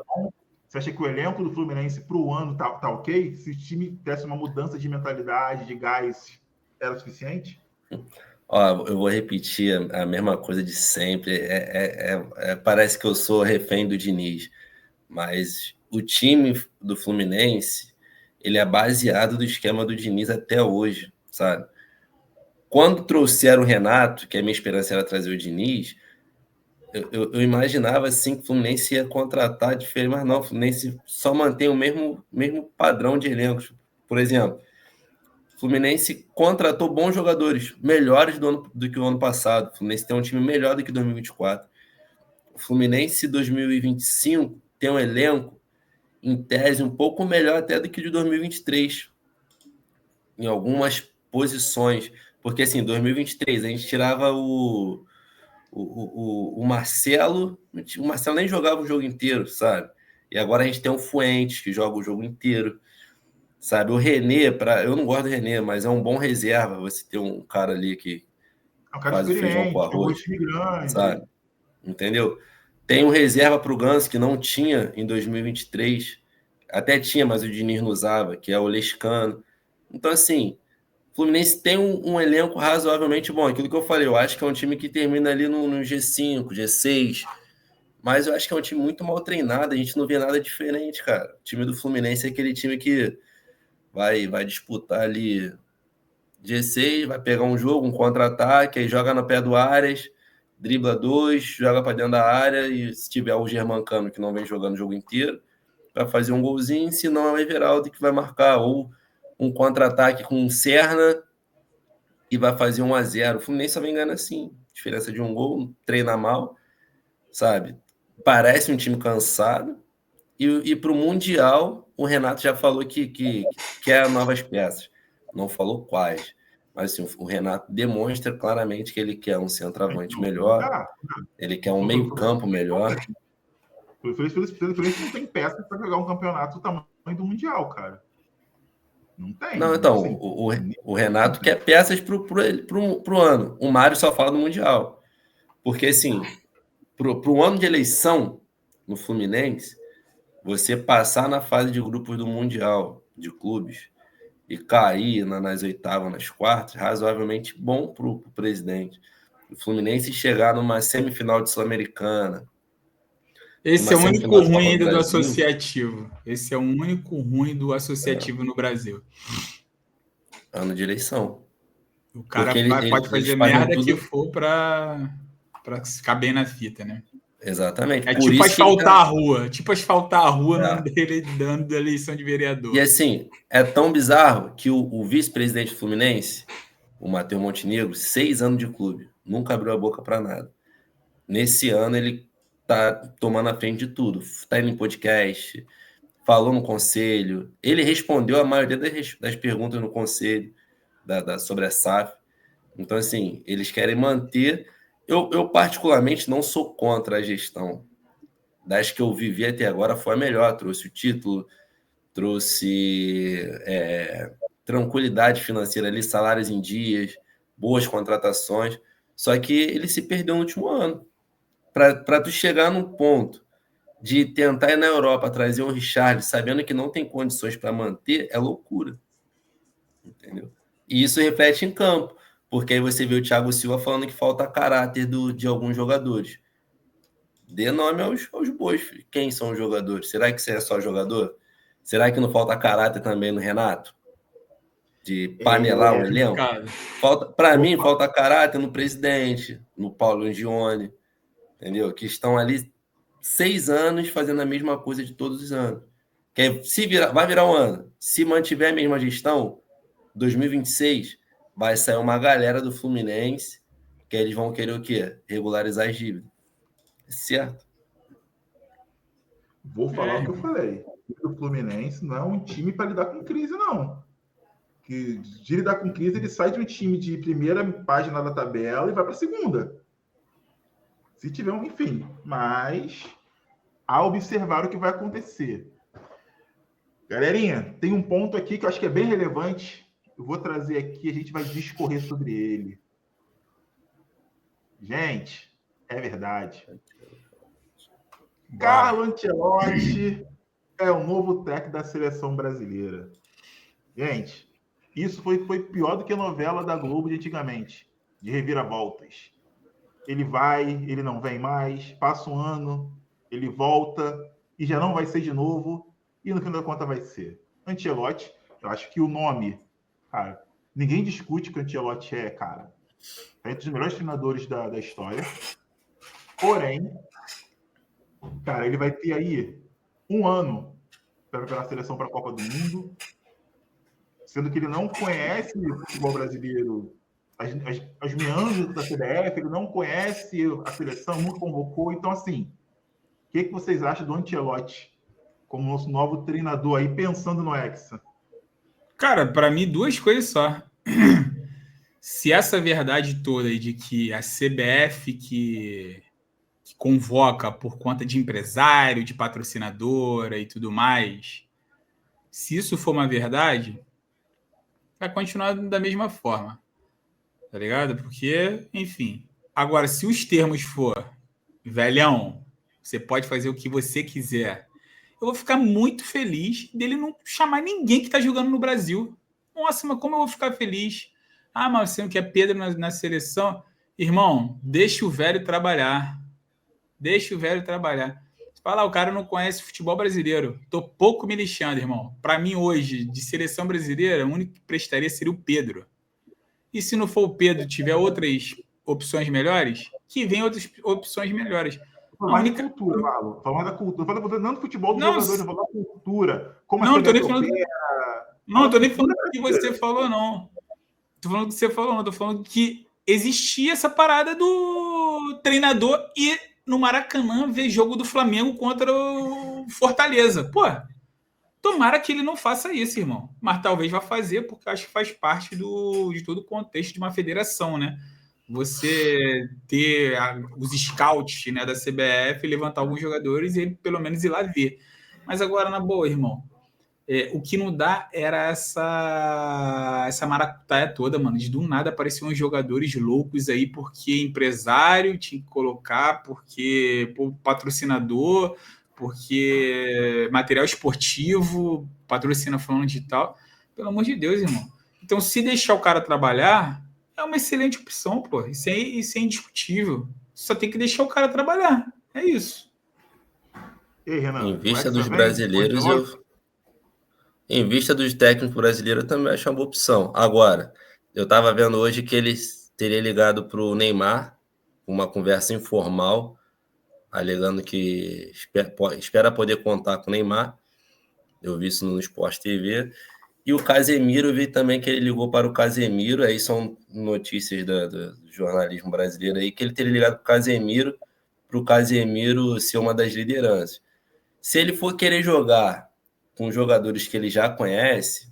Você acha que o elenco do Fluminense para o ano tá ok? Se o time desse uma mudança de mentalidade, de gás, era suficiente? Eu vou repetir a mesma coisa de sempre. Parece que eu sou refém do Diniz. Mas o time do Fluminense, ele é baseado do esquema do Diniz até hoje, sabe? quando trouxeram o Renato, que a minha esperança era trazer o Diniz, eu imaginava assim que o Fluminense ia contratar diferente, mas não, o Fluminense só mantém o mesmo padrão de elencos. Por exemplo, o Fluminense contratou bons jogadores, melhores do que o ano passado. O Fluminense tem um time melhor do que 2024. O Fluminense 2025 tem um elenco, em tese, um pouco melhor até do que o de 2023, em algumas posições. Porque, assim, em 2023, a gente tirava o Marcelo. O Marcelo nem jogava o jogo inteiro, sabe? E agora a gente tem o Fuentes, que joga o jogo inteiro, sabe? O René, eu não gosto do René, mas é um bom reserva você ter um cara ali que É um cara faz o feijão com experiente, jogou em arroz, time grande. sabe? Entendeu? Tem um reserva para o Ganso que não tinha em 2023. Até tinha, mas o Diniz não usava, que é o Lescano. Então, assim, o Fluminense tem um elenco razoavelmente bom. Aquilo que eu falei, eu acho que é um time que termina ali no G5, G6. Mas eu acho que é um time muito mal treinado. A gente não vê nada diferente, cara. O time do Fluminense é aquele time que vai disputar ali G6, vai pegar um jogo, um contra-ataque, aí joga no pé do Arias, dribla 2, joga para dentro da área, e se tiver o Germancano, que não vem jogando o jogo inteiro, vai fazer um golzinho, se não é o Everaldo que vai marcar, ou um contra-ataque com um Serna e vai fazer 1-0. O Fluminense só vem ganhando assim, diferença de um gol, treina mal, sabe? Parece um time cansado, e para o Mundial, o Renato já falou que quer novas peças. Não falou quais. Mas assim, o Renato demonstra claramente que ele quer um centroavante melhor, ele quer um meio-campo melhor. O Fluminense não tem peças para jogar um campeonato do tamanho do Mundial, cara. Não tem. Não, então, assim, o Renato quer peças pro ano. O Mário só fala do Mundial. Porque, assim, pro ano de eleição no Fluminense, você passar na fase de grupos do Mundial de clubes e cair nas oitavas, nas quartas, razoavelmente bom para o presidente. O Fluminense chegar numa semifinal de Sul-Americana. Esse é o único ruim ainda do associativo. Esse é o único ruim do associativo no Brasil. Ano de eleição. O cara pode fazer merda tudo que for para ficar bem na fita, né? Exatamente. É tipo asfaltar a rua. Tipo asfaltar a rua dando da eleição de vereador. E assim, é tão bizarro que o vice-presidente Fluminense, o Matheus Montenegro, 6 anos de clube, nunca abriu a boca para nada. Nesse ano ele tá tomando a frente de tudo. Tá indo em podcast, falou no conselho. Ele respondeu a maioria das perguntas no conselho sobre a SAF. Então, assim, eles querem manter... Eu particularmente, não sou contra a gestão. Das que eu vivi até agora, foi a melhor. Trouxe o título, trouxe tranquilidade financeira ali, salários em dias, boas contratações. Só que ele se perdeu no último ano. Para tu chegar num ponto de tentar ir na Europa trazer um Richard, sabendo que não tem condições para manter, é loucura. Entendeu? E isso reflete em campo. Porque aí você vê o Thiago Silva falando que falta caráter de alguns jogadores. Dê nome aos bois. Filho. Quem são os jogadores? Será que você é só jogador? Será que não falta caráter também no Renato? De panelar o elenco? Para mim, falta caráter no presidente, no Paulo Angione, entendeu? Que estão ali 6 anos fazendo a mesma coisa de todos os anos. Vai virar um ano. Se mantiver a mesma gestão, 2026... vai sair uma galera do Fluminense que eles vão querer o quê? Regularizar as dívidas. Certo? Vou falar o que eu falei. O Fluminense não é um time para lidar com crise, não. Que de lidar com crise, ele sai de um time de primeira página da tabela e vai para a segunda. Se tiver um, enfim. Mas a observar o que vai acontecer. Galerinha, tem um ponto aqui que eu acho que é bem relevante. Eu vou trazer aqui, a gente vai discorrer sobre ele. Gente, é verdade. Carlo Ancelotti é o novo técnico da seleção brasileira. Gente, isso foi pior do que a novela da Globo de antigamente, de reviravoltas. Ele vai, ele não vem mais, passa um ano, ele volta e já não vai ser de novo, e no fim da conta vai ser. Ancelotti, eu acho que o nome... Cara, Ninguém discute que o Ancelotti cara, é entre os melhores treinadores da história. Porém, cara, ele vai ter aí um ano para preparar a seleção para a Copa do Mundo, sendo que ele não conhece o futebol brasileiro, as meandros da CBF, ele não conhece a seleção, nunca convocou. Então, assim, o que vocês acham do Ancelotti como nosso novo treinador aí, pensando no Hexa? Cara, para mim, duas coisas só. Se essa verdade toda aí de que a CBF que convoca por conta de empresário, de patrocinadora e tudo mais, se isso for uma verdade, vai continuar da mesma forma, tá ligado? Porque, enfim. Agora, se os termos for, velhão, você pode fazer o que você quiser, eu vou ficar muito feliz dele não chamar ninguém que tá jogando no Brasil. Nossa, mas como eu vou ficar feliz? Ah, mas você não quer Pedro na seleção? Irmão, deixa o velho trabalhar. Deixa o velho trabalhar. Fala, o cara não conhece futebol brasileiro. Tô pouco me lixando, irmão. Para mim, hoje, de seleção brasileira, o único que prestaria seria o Pedro. E se não for o Pedro, tiver outras opções melhores, que venham outras opções melhores. A única cultura, Marlon. Falando da cultura. Não do futebol dos jogadores, eu falo da cultura. Como não, a tô nem falando. Não, tô nem falando do que você falou, não. Tô falando do que você falou, não. Tô falando que existia essa parada do treinador e no Maracanã ver jogo do Flamengo contra o Fortaleza. Pô, tomara que ele não faça isso, irmão. Mas talvez vá fazer, porque acho que faz parte de todo o contexto de uma federação, né? Você ter os scouts, né, da CBF, levantar alguns jogadores e pelo menos ir lá ver. Mas agora, na boa, irmão, o que não dá era essa maracutaia toda, mano. De do nada apareciam uns jogadores loucos aí, porque empresário tinha que colocar, porque patrocinador, porque material esportivo, patrocina falando de tal. Pelo amor de Deus, irmão. Então, se deixar o cara trabalhar, é uma excelente opção, pô. Isso é indiscutível. Só tem que deixar o cara trabalhar. É isso. E aí, Renan? Em vista dos brasileiros, em vista dos técnicos brasileiros, eu também acho uma boa opção. Agora, eu estava vendo hoje que ele teria ligado para o Neymar, uma conversa informal, alegando que espera poder contar com o Neymar. Eu vi isso no Sport TV. E o Casemiro, eu vi também que ele ligou para o Casemiro, aí são notícias do jornalismo brasileiro aí, que ele teria ligado para o Casemiro ser uma das lideranças. Se ele for querer jogar com jogadores que ele já conhece,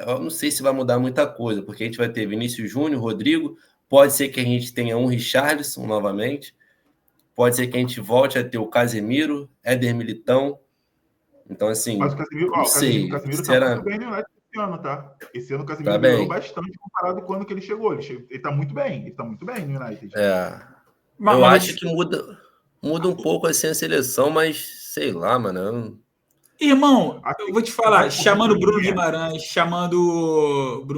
eu não sei se vai mudar muita coisa, porque a gente vai ter Vinícius Júnior, Rodrigo, pode ser que a gente tenha um Richarlison novamente, pode ser que a gente volte a ter o Casemiro, Éder Militão. Então, assim, mas o Casemiro, não sei. O Casemiro tá muito bem no United esse ano, tá? Esse ano o Casemiro melhorou bastante comparado com o ano que ele chegou. Ele tá muito bem, no United. Eu acho que muda um pouco assim a seleção, mas sei lá, mano. Irmão, eu vou te falar, chamando o Bruno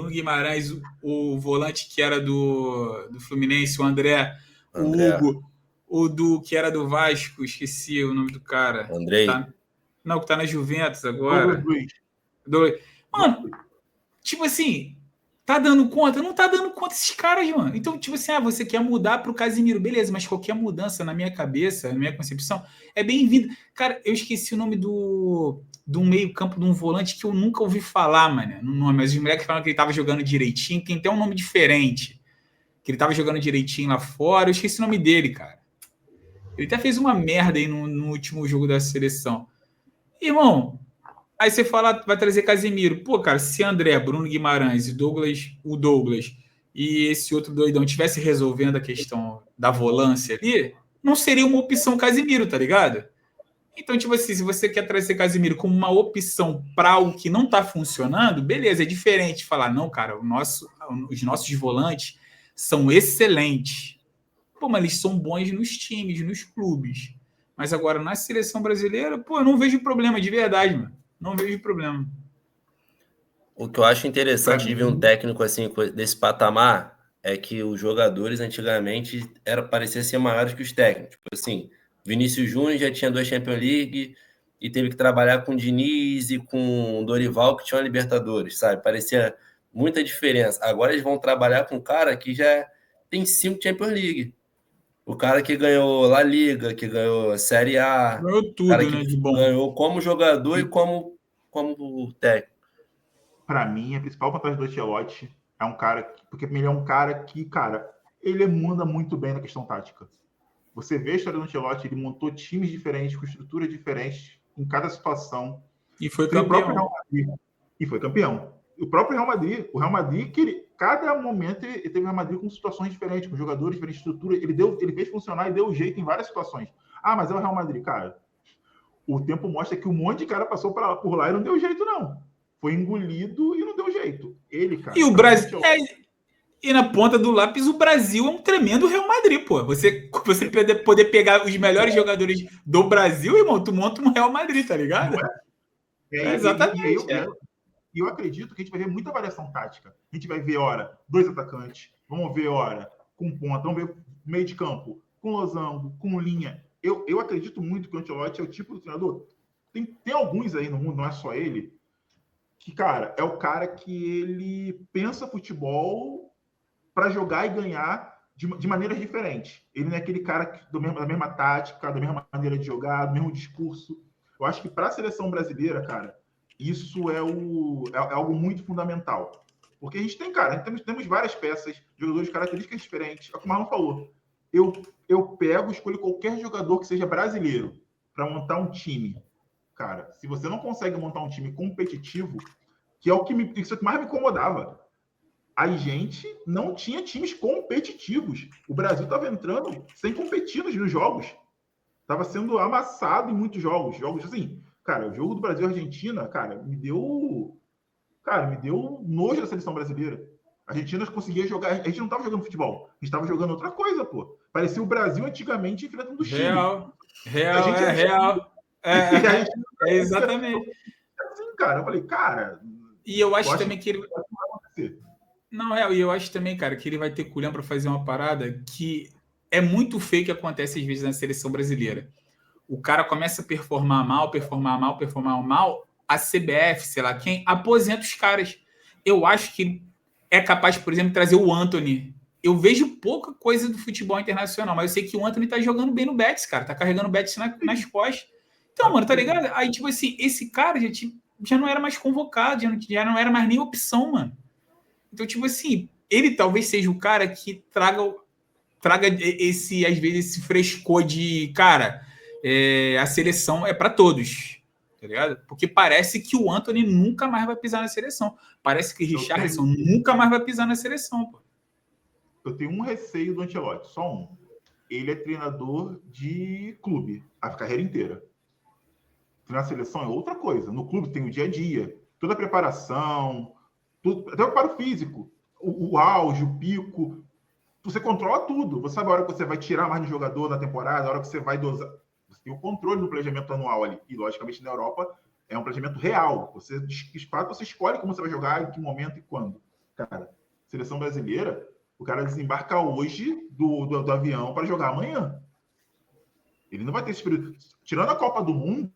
Guimarães, o volante que era do Fluminense, o André, o Hugo, o do que era do Vasco, esqueci o nome do cara. Andrei. Que tá na Juventus agora. Mano, tipo assim, tá dando conta? Não tá dando conta esses caras, mano. Então, tipo assim, você quer mudar pro Casemiro, beleza, mas qualquer mudança na minha cabeça, na minha concepção, é bem-vinda. Cara, eu esqueci o nome do meio-campo de um volante que eu nunca ouvi falar, mano. No nome, mas os moleques falam que ele tava jogando direitinho, tem até um nome diferente. Que ele tava jogando direitinho lá fora. Eu esqueci o nome dele, cara. Ele até fez uma merda aí no último jogo da seleção. Irmão, aí você fala, vai trazer Casemiro. Pô, cara, se André, Bruno Guimarães e o Douglas e esse outro doidão tivesse resolvendo a questão da volância ali, não seria uma opção Casemiro, tá ligado? Então, tipo assim, se você quer trazer Casemiro como uma opção para o que não tá funcionando, beleza, é diferente falar, não, cara, os nossos volantes são excelentes. Pô, mas eles são bons nos times, nos clubes. Mas agora, na seleção brasileira, pô, eu não vejo problema, de verdade, mano. Não vejo problema. O que eu acho interessante de ver um técnico assim, desse patamar, é que os jogadores antigamente pareciam ser maiores que os técnicos. Tipo assim, Vinícius Júnior já tinha 2 Champions League e teve que trabalhar com o Diniz e com o Dorival, que tinha uma Libertadores, sabe? Parecia Muita diferença. Agora eles vão trabalhar com um cara que já tem 5 Champions League. O cara que ganhou La Liga, que ganhou Série A. Ganhou tudo, cara que né, de bom. ganhou como jogador e como técnico. Para mim, a principal vantagem do Ancelotti é um cara porque ele é um cara que, cara, ele manda muito bem na questão tática. Você vê a história do Ancelotti, ele montou times diferentes, com estruturas diferentes em cada situação. E foi Tem o próprio campeão. Real Madrid, e foi campeão. O próprio Real Madrid, que cada momento ele teve o Real Madrid com situações diferentes, com jogadores diferentes, estrutura. Ele fez funcionar e deu jeito em várias situações. Ah, mas é o Real Madrid, cara. O tempo mostra que um monte de cara passou por lá e não deu jeito, não. Foi engolido e não deu jeito. Ele, cara. E o Brasil. E na ponta do lápis, o Brasil é um tremendo Real Madrid, pô. Você poder pegar os melhores jogadores do Brasil, irmão, tu monta um Real Madrid, tá ligado? Não é? Exatamente. E eu acredito que a gente vai ver muita variação tática. A gente vai ver, ora, 2 atacantes. Vamos ver, ora, com ponta. Vamos ver meio de campo, com losango, com linha. Eu acredito muito que o Ancelotti é o tipo do treinador. Tem alguns aí no mundo, não é só ele, que, cara, é o cara que ele pensa futebol para jogar e ganhar de maneiras diferentes. Ele não é aquele cara da mesma tática, da mesma maneira de jogar, do mesmo discurso. Eu acho que para a seleção brasileira, cara, isso é algo muito fundamental. Porque a gente tem, cara, temos várias peças, jogadores de características diferentes. É o que o Marlon falou. Eu escolho qualquer jogador que seja brasileiro para montar um time. Cara, se você não consegue montar um time competitivo, que é o que mais me incomodava, a gente não tinha times competitivos. O Brasil estava entrando sem competir nos jogos. Estava sendo amassado em muitos jogos. Jogos assim, cara, o jogo do Brasil e Argentina, cara, me deu nojo da seleção brasileira. A Argentina conseguia jogar, a gente não estava jogando futebol, a gente estava jogando outra coisa, pô. Parecia o Brasil antigamente enfrentando o Chile. Real. É exatamente. Assim, cara, eu falei, cara. E eu acho também que ele. Não, e eu acho também, cara, que ele vai ter culhão para fazer uma parada que é muito feio que acontece às vezes na seleção brasileira. O cara começa a performar mal, a CBF, sei lá quem, aposenta os caras. Eu acho que é capaz, por exemplo, de trazer o Antony. Eu vejo pouca coisa do futebol internacional, mas eu sei que o Antony tá jogando bem no Betis, cara. Tá carregando o Betis nas costas. Então, mano, tá ligado? Aí, tipo assim, esse cara já não era mais convocado, já não era mais nem opção, mano. Então, tipo assim, ele talvez seja o cara que traga esse, às vezes, esse frescor de, cara, a seleção é para todos, tá ligado? Porque parece que o Antony nunca mais vai pisar na seleção. Parece que o Richarlison nunca mais vai pisar na seleção, pô. Eu tenho um receio do Ancelotti, só um. Ele é treinador de clube a carreira inteira. Na seleção é outra coisa. No clube tem o dia a dia, toda a preparação, tudo, até o preparo físico, o auge, o pico. Você controla tudo. Você sabe a hora que você vai tirar mais de jogador na temporada, a hora que você vai dosar. Você tem o controle do planejamento anual ali. E, logicamente, na Europa é um planejamento real. Você escolhe como você vai jogar, em que momento e quando. Cara, seleção brasileira, o cara desembarca hoje do avião para jogar amanhã. Ele não vai ter esse período. Tirando a Copa do Mundo,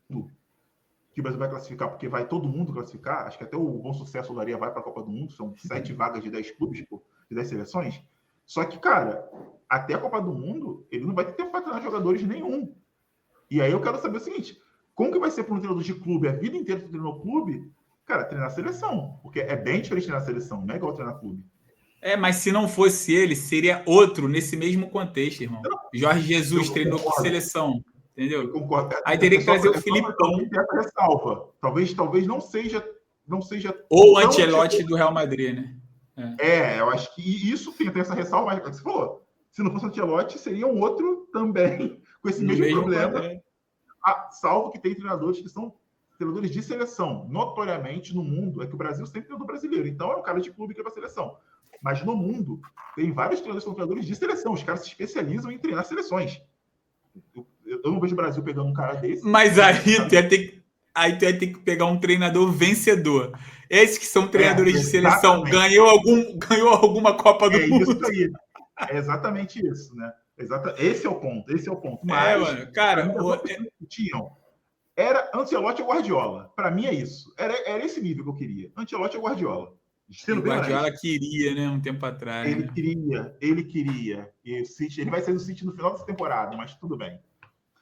que o Brasil vai classificar, porque vai todo mundo classificar, acho que até o Bom Sucesso Olaria vai para a Copa do Mundo, são 7 vagas de 10 clubes, de 10 seleções. Só que, cara, até a Copa do Mundo, ele não vai ter tempo para treinar jogadores nenhum. E aí eu quero saber o seguinte, como que vai ser para um treinador de clube, a vida inteira que treinou clube, cara, treinar a seleção, porque é bem diferente treinar a seleção, não é igual treinar clube. Mas se não fosse ele, seria outro nesse mesmo contexto, irmão. Jorge Jesus treinou com seleção, entendeu? Eu concordo. Aí teria que trazer o Filipão. Ressalva. Talvez não seja. Ou o Ancelotti do Real Madrid, né? Eu acho que isso tem essa ressalva, mas como você falou, se não fosse o Ancelotti, seria um outro também, com esse mesmo problema. Salvo que tem treinadores que são treinadores de seleção. Notoriamente, no mundo, é que o Brasil sempre tem o do brasileiro. Então, é um cara de clube que é para seleção. Mas no mundo, tem vários treinadores que são treinadores de seleção. Os caras se especializam em treinar seleções. Eu não vejo o Brasil pegando um cara desse. Mas aí tu ia ter que pegar um treinador vencedor. Esses que são treinadores de seleção, ganhou alguma Copa do Mundo. Isso aí. É exatamente isso, né? Esse é o ponto. Mas, mano, cara, era Ancelotti ou Guardiola. Para mim é isso. Era esse nível que eu queria. Ancelotti ou Guardiola. Sendo O bem Guardiola honesto, queria, né? Um tempo atrás. ele queria. E o City, ele vai sair do City no final dessa temporada, mas tudo bem.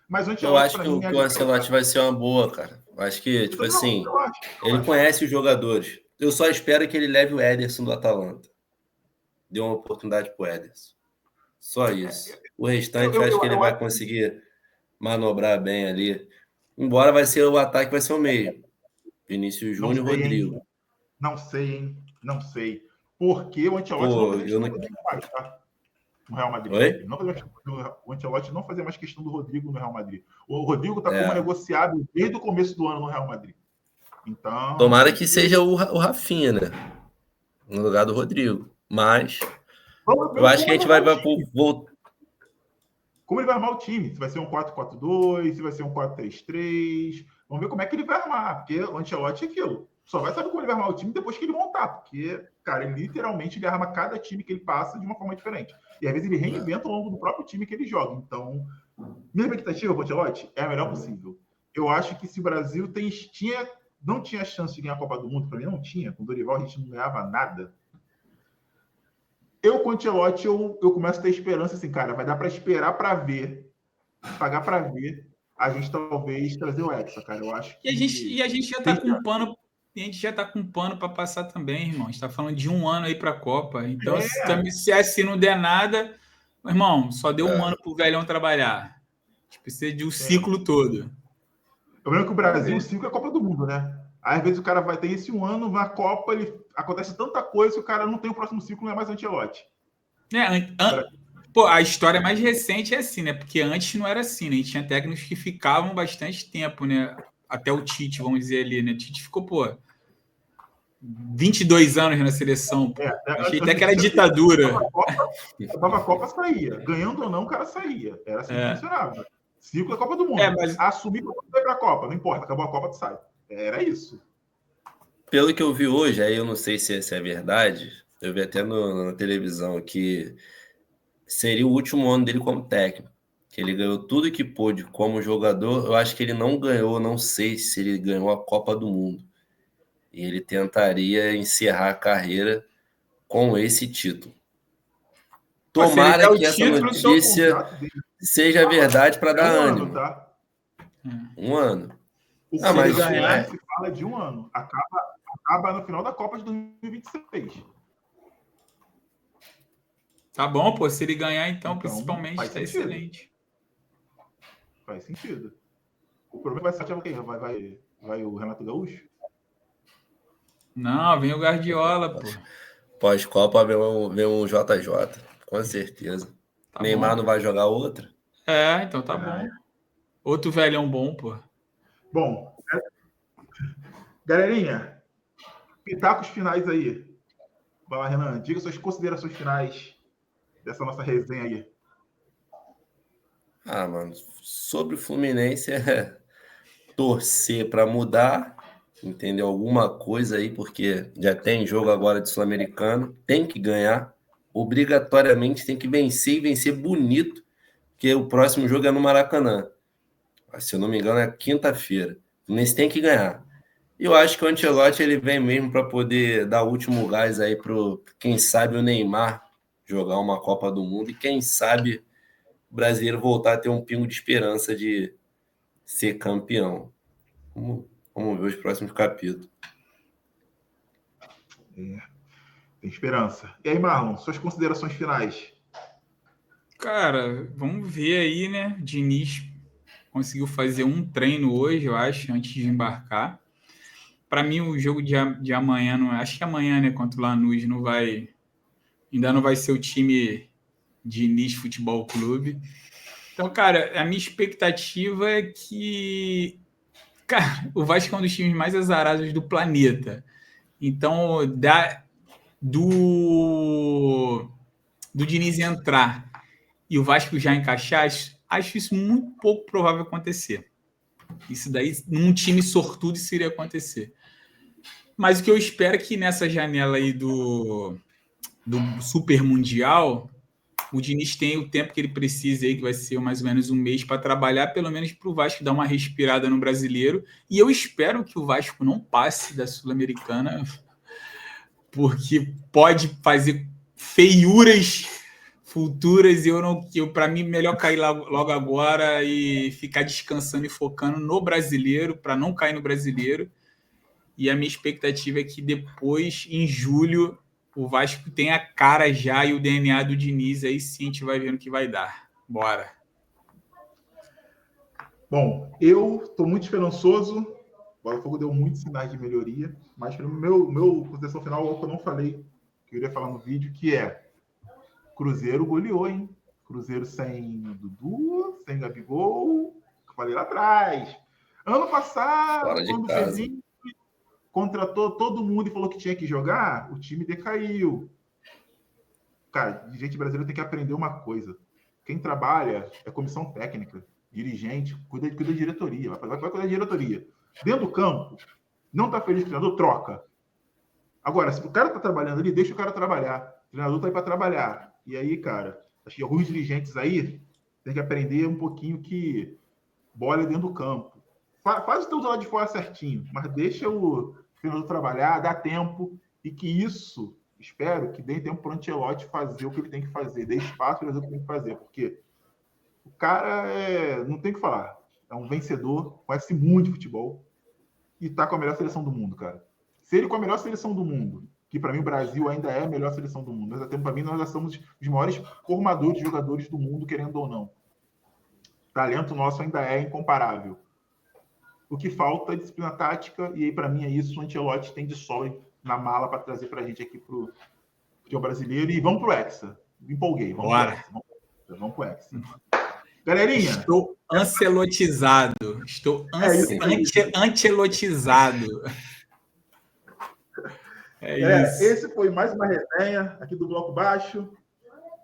Mas o Eu Ancelotti, acho para que mim, o Ancelotti vai ser uma boa, cara. Eu acho que, tipo assim, ele conhece os jogadores. Eu só espero que ele leve o Ederson do Atalanta. Dê uma oportunidade pro Ederson. Só isso. O restante eu acho que ele vai conseguir manobrar bem ali. Embora vai ser o ataque, vai ser o meio. Vinícius Júnior e Rodrigo. Não sei, hein? Não sei. Porque o Ancelotti não fazia questão do Rodrigo mais, tá? No Real Madrid. Oi? O Ancelotti não fazia mais questão do Rodrigo no Real Madrid. O Rodrigo tá como negociado desde o começo do ano no Real Madrid. Então. Tomara que seja o Rafinha, né? No lugar do Rodrigo. Mas eu acho que a gente vai voltar. Como ele vai armar o time? Se vai ser um 4-4-2, se vai ser um 4-3-3. Vamos ver como é que ele vai armar. Porque o Ancelotti é aquilo. Só vai saber como ele vai armar o time depois que ele montar. Porque, cara, ele literalmente ele arma cada time que ele passa de uma forma diferente. E às vezes ele reinventa ao longo do próprio time que ele joga. Então, minha expectativa para o Ancelotti é a melhor possível. Eu acho que se o Brasil não tinha chance de ganhar a Copa do Mundo, para mim não tinha. Com o Dorival a gente não ganhava nada. Eu, com o Ancelotti, eu começo a ter esperança, assim, cara, vai dar para esperar para ver, pagar para ver, a gente talvez trazer o Hexa, cara, eu acho que... E a gente já tá com pano, a gente já tá com pano para passar também, irmão, a gente tá falando de um ano aí para a Copa, então se assim não der nada, irmão, só deu um ano pro velhão trabalhar, a gente precisa de um ciclo todo. Eu lembro que o Brasil, o ciclo é a Copa do Mundo, né? Aí, às vezes o cara vai ter esse um ano, na Copa, acontece tanta coisa que o cara não tem o próximo ciclo, não é mais Ancelotti. Pô, a história mais recente é assim, né? Porque antes não era assim, né? A gente tinha técnicos que ficavam bastante tempo, né? Até o Tite, vamos dizer ali, né? O Tite ficou, 22 anos na seleção. Achei até que era ditadura. Acabava a Copa, saía. Ganhando ou não, o cara saía. Era assim que funcionava. Ciclo é a Copa do Mundo. Assumir que vai para a Copa, não importa, acabou a Copa, tu sai. Era isso. Pelo que eu vi hoje, aí eu não sei se essa é verdade, eu vi até na televisão que seria o último ano dele como técnico, que ele ganhou tudo que pôde como jogador. Eu acho que ele não ganhou, não sei se ele ganhou a Copa do Mundo. E ele tentaria encerrar a carreira com esse título. Tomara que essa notícia seja verdade para dar ânimo. Ano, tá? Um ano. Mas se fala de um ano. Acaba no final da Copa de 2026. Tá bom, pô. Se ele ganhar, então principalmente, tá excelente. Faz sentido. O problema vai ser quem? Vai o Renato Gaúcho? Não, vem o Guardiola, pô. Pós-Copa vem um JJ, com certeza. Tá Neymar bom. Não vai jogar outra? Então tá bom. Outro velhão bom, pô. Bom, galerinha, pitacos finais aí. Vai lá, Renan, diga suas considerações finais dessa nossa resenha aí. Mano, sobre o Fluminense é torcer para mudar, entendeu? Alguma coisa aí, porque já tem jogo agora de Sul-Americano, tem que ganhar, obrigatoriamente tem que vencer e vencer bonito, porque o próximo jogo é no Maracanã. Se eu não me engano, é quinta-feira. O Fluminense tem que ganhar. E eu acho que o Ancelotti ele vem mesmo para poder dar o último gás aí pro, quem sabe, o Neymar jogar uma Copa do Mundo e quem sabe o brasileiro voltar a ter um pingo de esperança de ser campeão. Vamos ver os próximos capítulos. Tem esperança. E aí, Marlon, suas considerações finais? Cara, vamos ver aí, né? Diniz conseguiu fazer um treino hoje, eu acho, antes de embarcar. Para mim, o jogo de amanhã, acho que amanhã, né, contra o Lanús, ainda não vai ser o time Diniz Futebol Clube. Então, cara, a minha expectativa é que, cara, o Vasco é um dos times mais azarados do planeta. Então, do Diniz entrar e o Vasco já encaixar, acho isso muito pouco provável acontecer. Isso daí, num time sortudo, isso iria acontecer. Mas o que eu espero é que nessa janela aí do Super Mundial, o Diniz tenha o tempo que ele precisa aí, que vai ser mais ou menos um mês, para trabalhar, pelo menos para o Vasco dar uma respirada no brasileiro. E eu espero que o Vasco não passe da Sul-Americana porque pode fazer feiuras futuras e para mim, melhor cair logo agora e ficar descansando e focando no brasileiro, para não cair no brasileiro. E a minha expectativa é que depois, em julho, o Vasco tenha a cara já e o DNA do Diniz, aí sim a gente vai ver no que vai dar. Bora! Bom, eu estou muito esperançoso. O Botafogo deu muitos sinais de melhoria, mas o meu consideração final é o que eu não falei, que eu iria falar no vídeo, que é Cruzeiro goleou, hein? Cruzeiro sem Dudu, sem Gabigol, que eu falei lá atrás. Ano passado, quando o Felipe contratou todo mundo e falou que tinha que jogar, o time decaiu. Cara, dirigente brasileiro tem que aprender uma coisa. Quem trabalha é comissão técnica, dirigente, cuida da diretoria, vai cuidar da diretoria. Dentro do campo, não está feliz com o treinador, troca. Agora, se o cara está trabalhando ali, deixa o cara trabalhar. O treinador está aí para trabalhar. E aí, cara, acho que alguns dirigentes aí tem que aprender um pouquinho que bola é dentro do campo. Faz o teu lado de fora certinho, mas deixa o treinador trabalhar, dá tempo, e que isso, espero que dê tempo para o Ancelotti fazer o que ele tem que fazer, dê espaço para fazer o que ele tem que fazer, porque o cara não tem o que falar, é um vencedor, conhece muito futebol e está com a melhor seleção do mundo, cara. Se ele com a melhor seleção do mundo, que para mim o Brasil ainda é a melhor seleção do mundo, mas para mim nós já somos os maiores formadores de jogadores do mundo, querendo ou não. O talento nosso ainda é incomparável. O que falta é disciplina tática, e aí para mim é isso, o Ancelotti tem de sobra na mala para trazer para a gente aqui para o futebol brasileiro. E vamos pro Hexa. Me empolguei. Vamos pro Hexa. Galerinha. Estou ancelotizado. Ancelotizado. Isso. Esse foi mais uma resenha aqui do Bloco Baixo,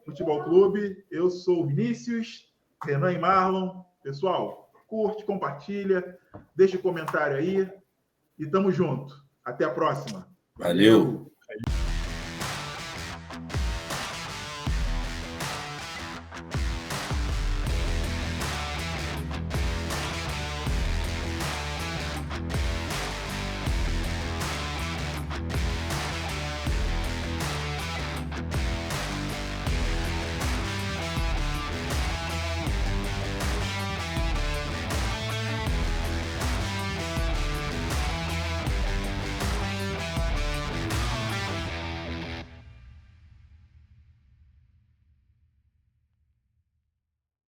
Futebol Clube. Eu sou o Vinícius, Renan e Marlon. Pessoal, curte, compartilha, deixa um comentário aí e tamo junto. Até a próxima. Valeu.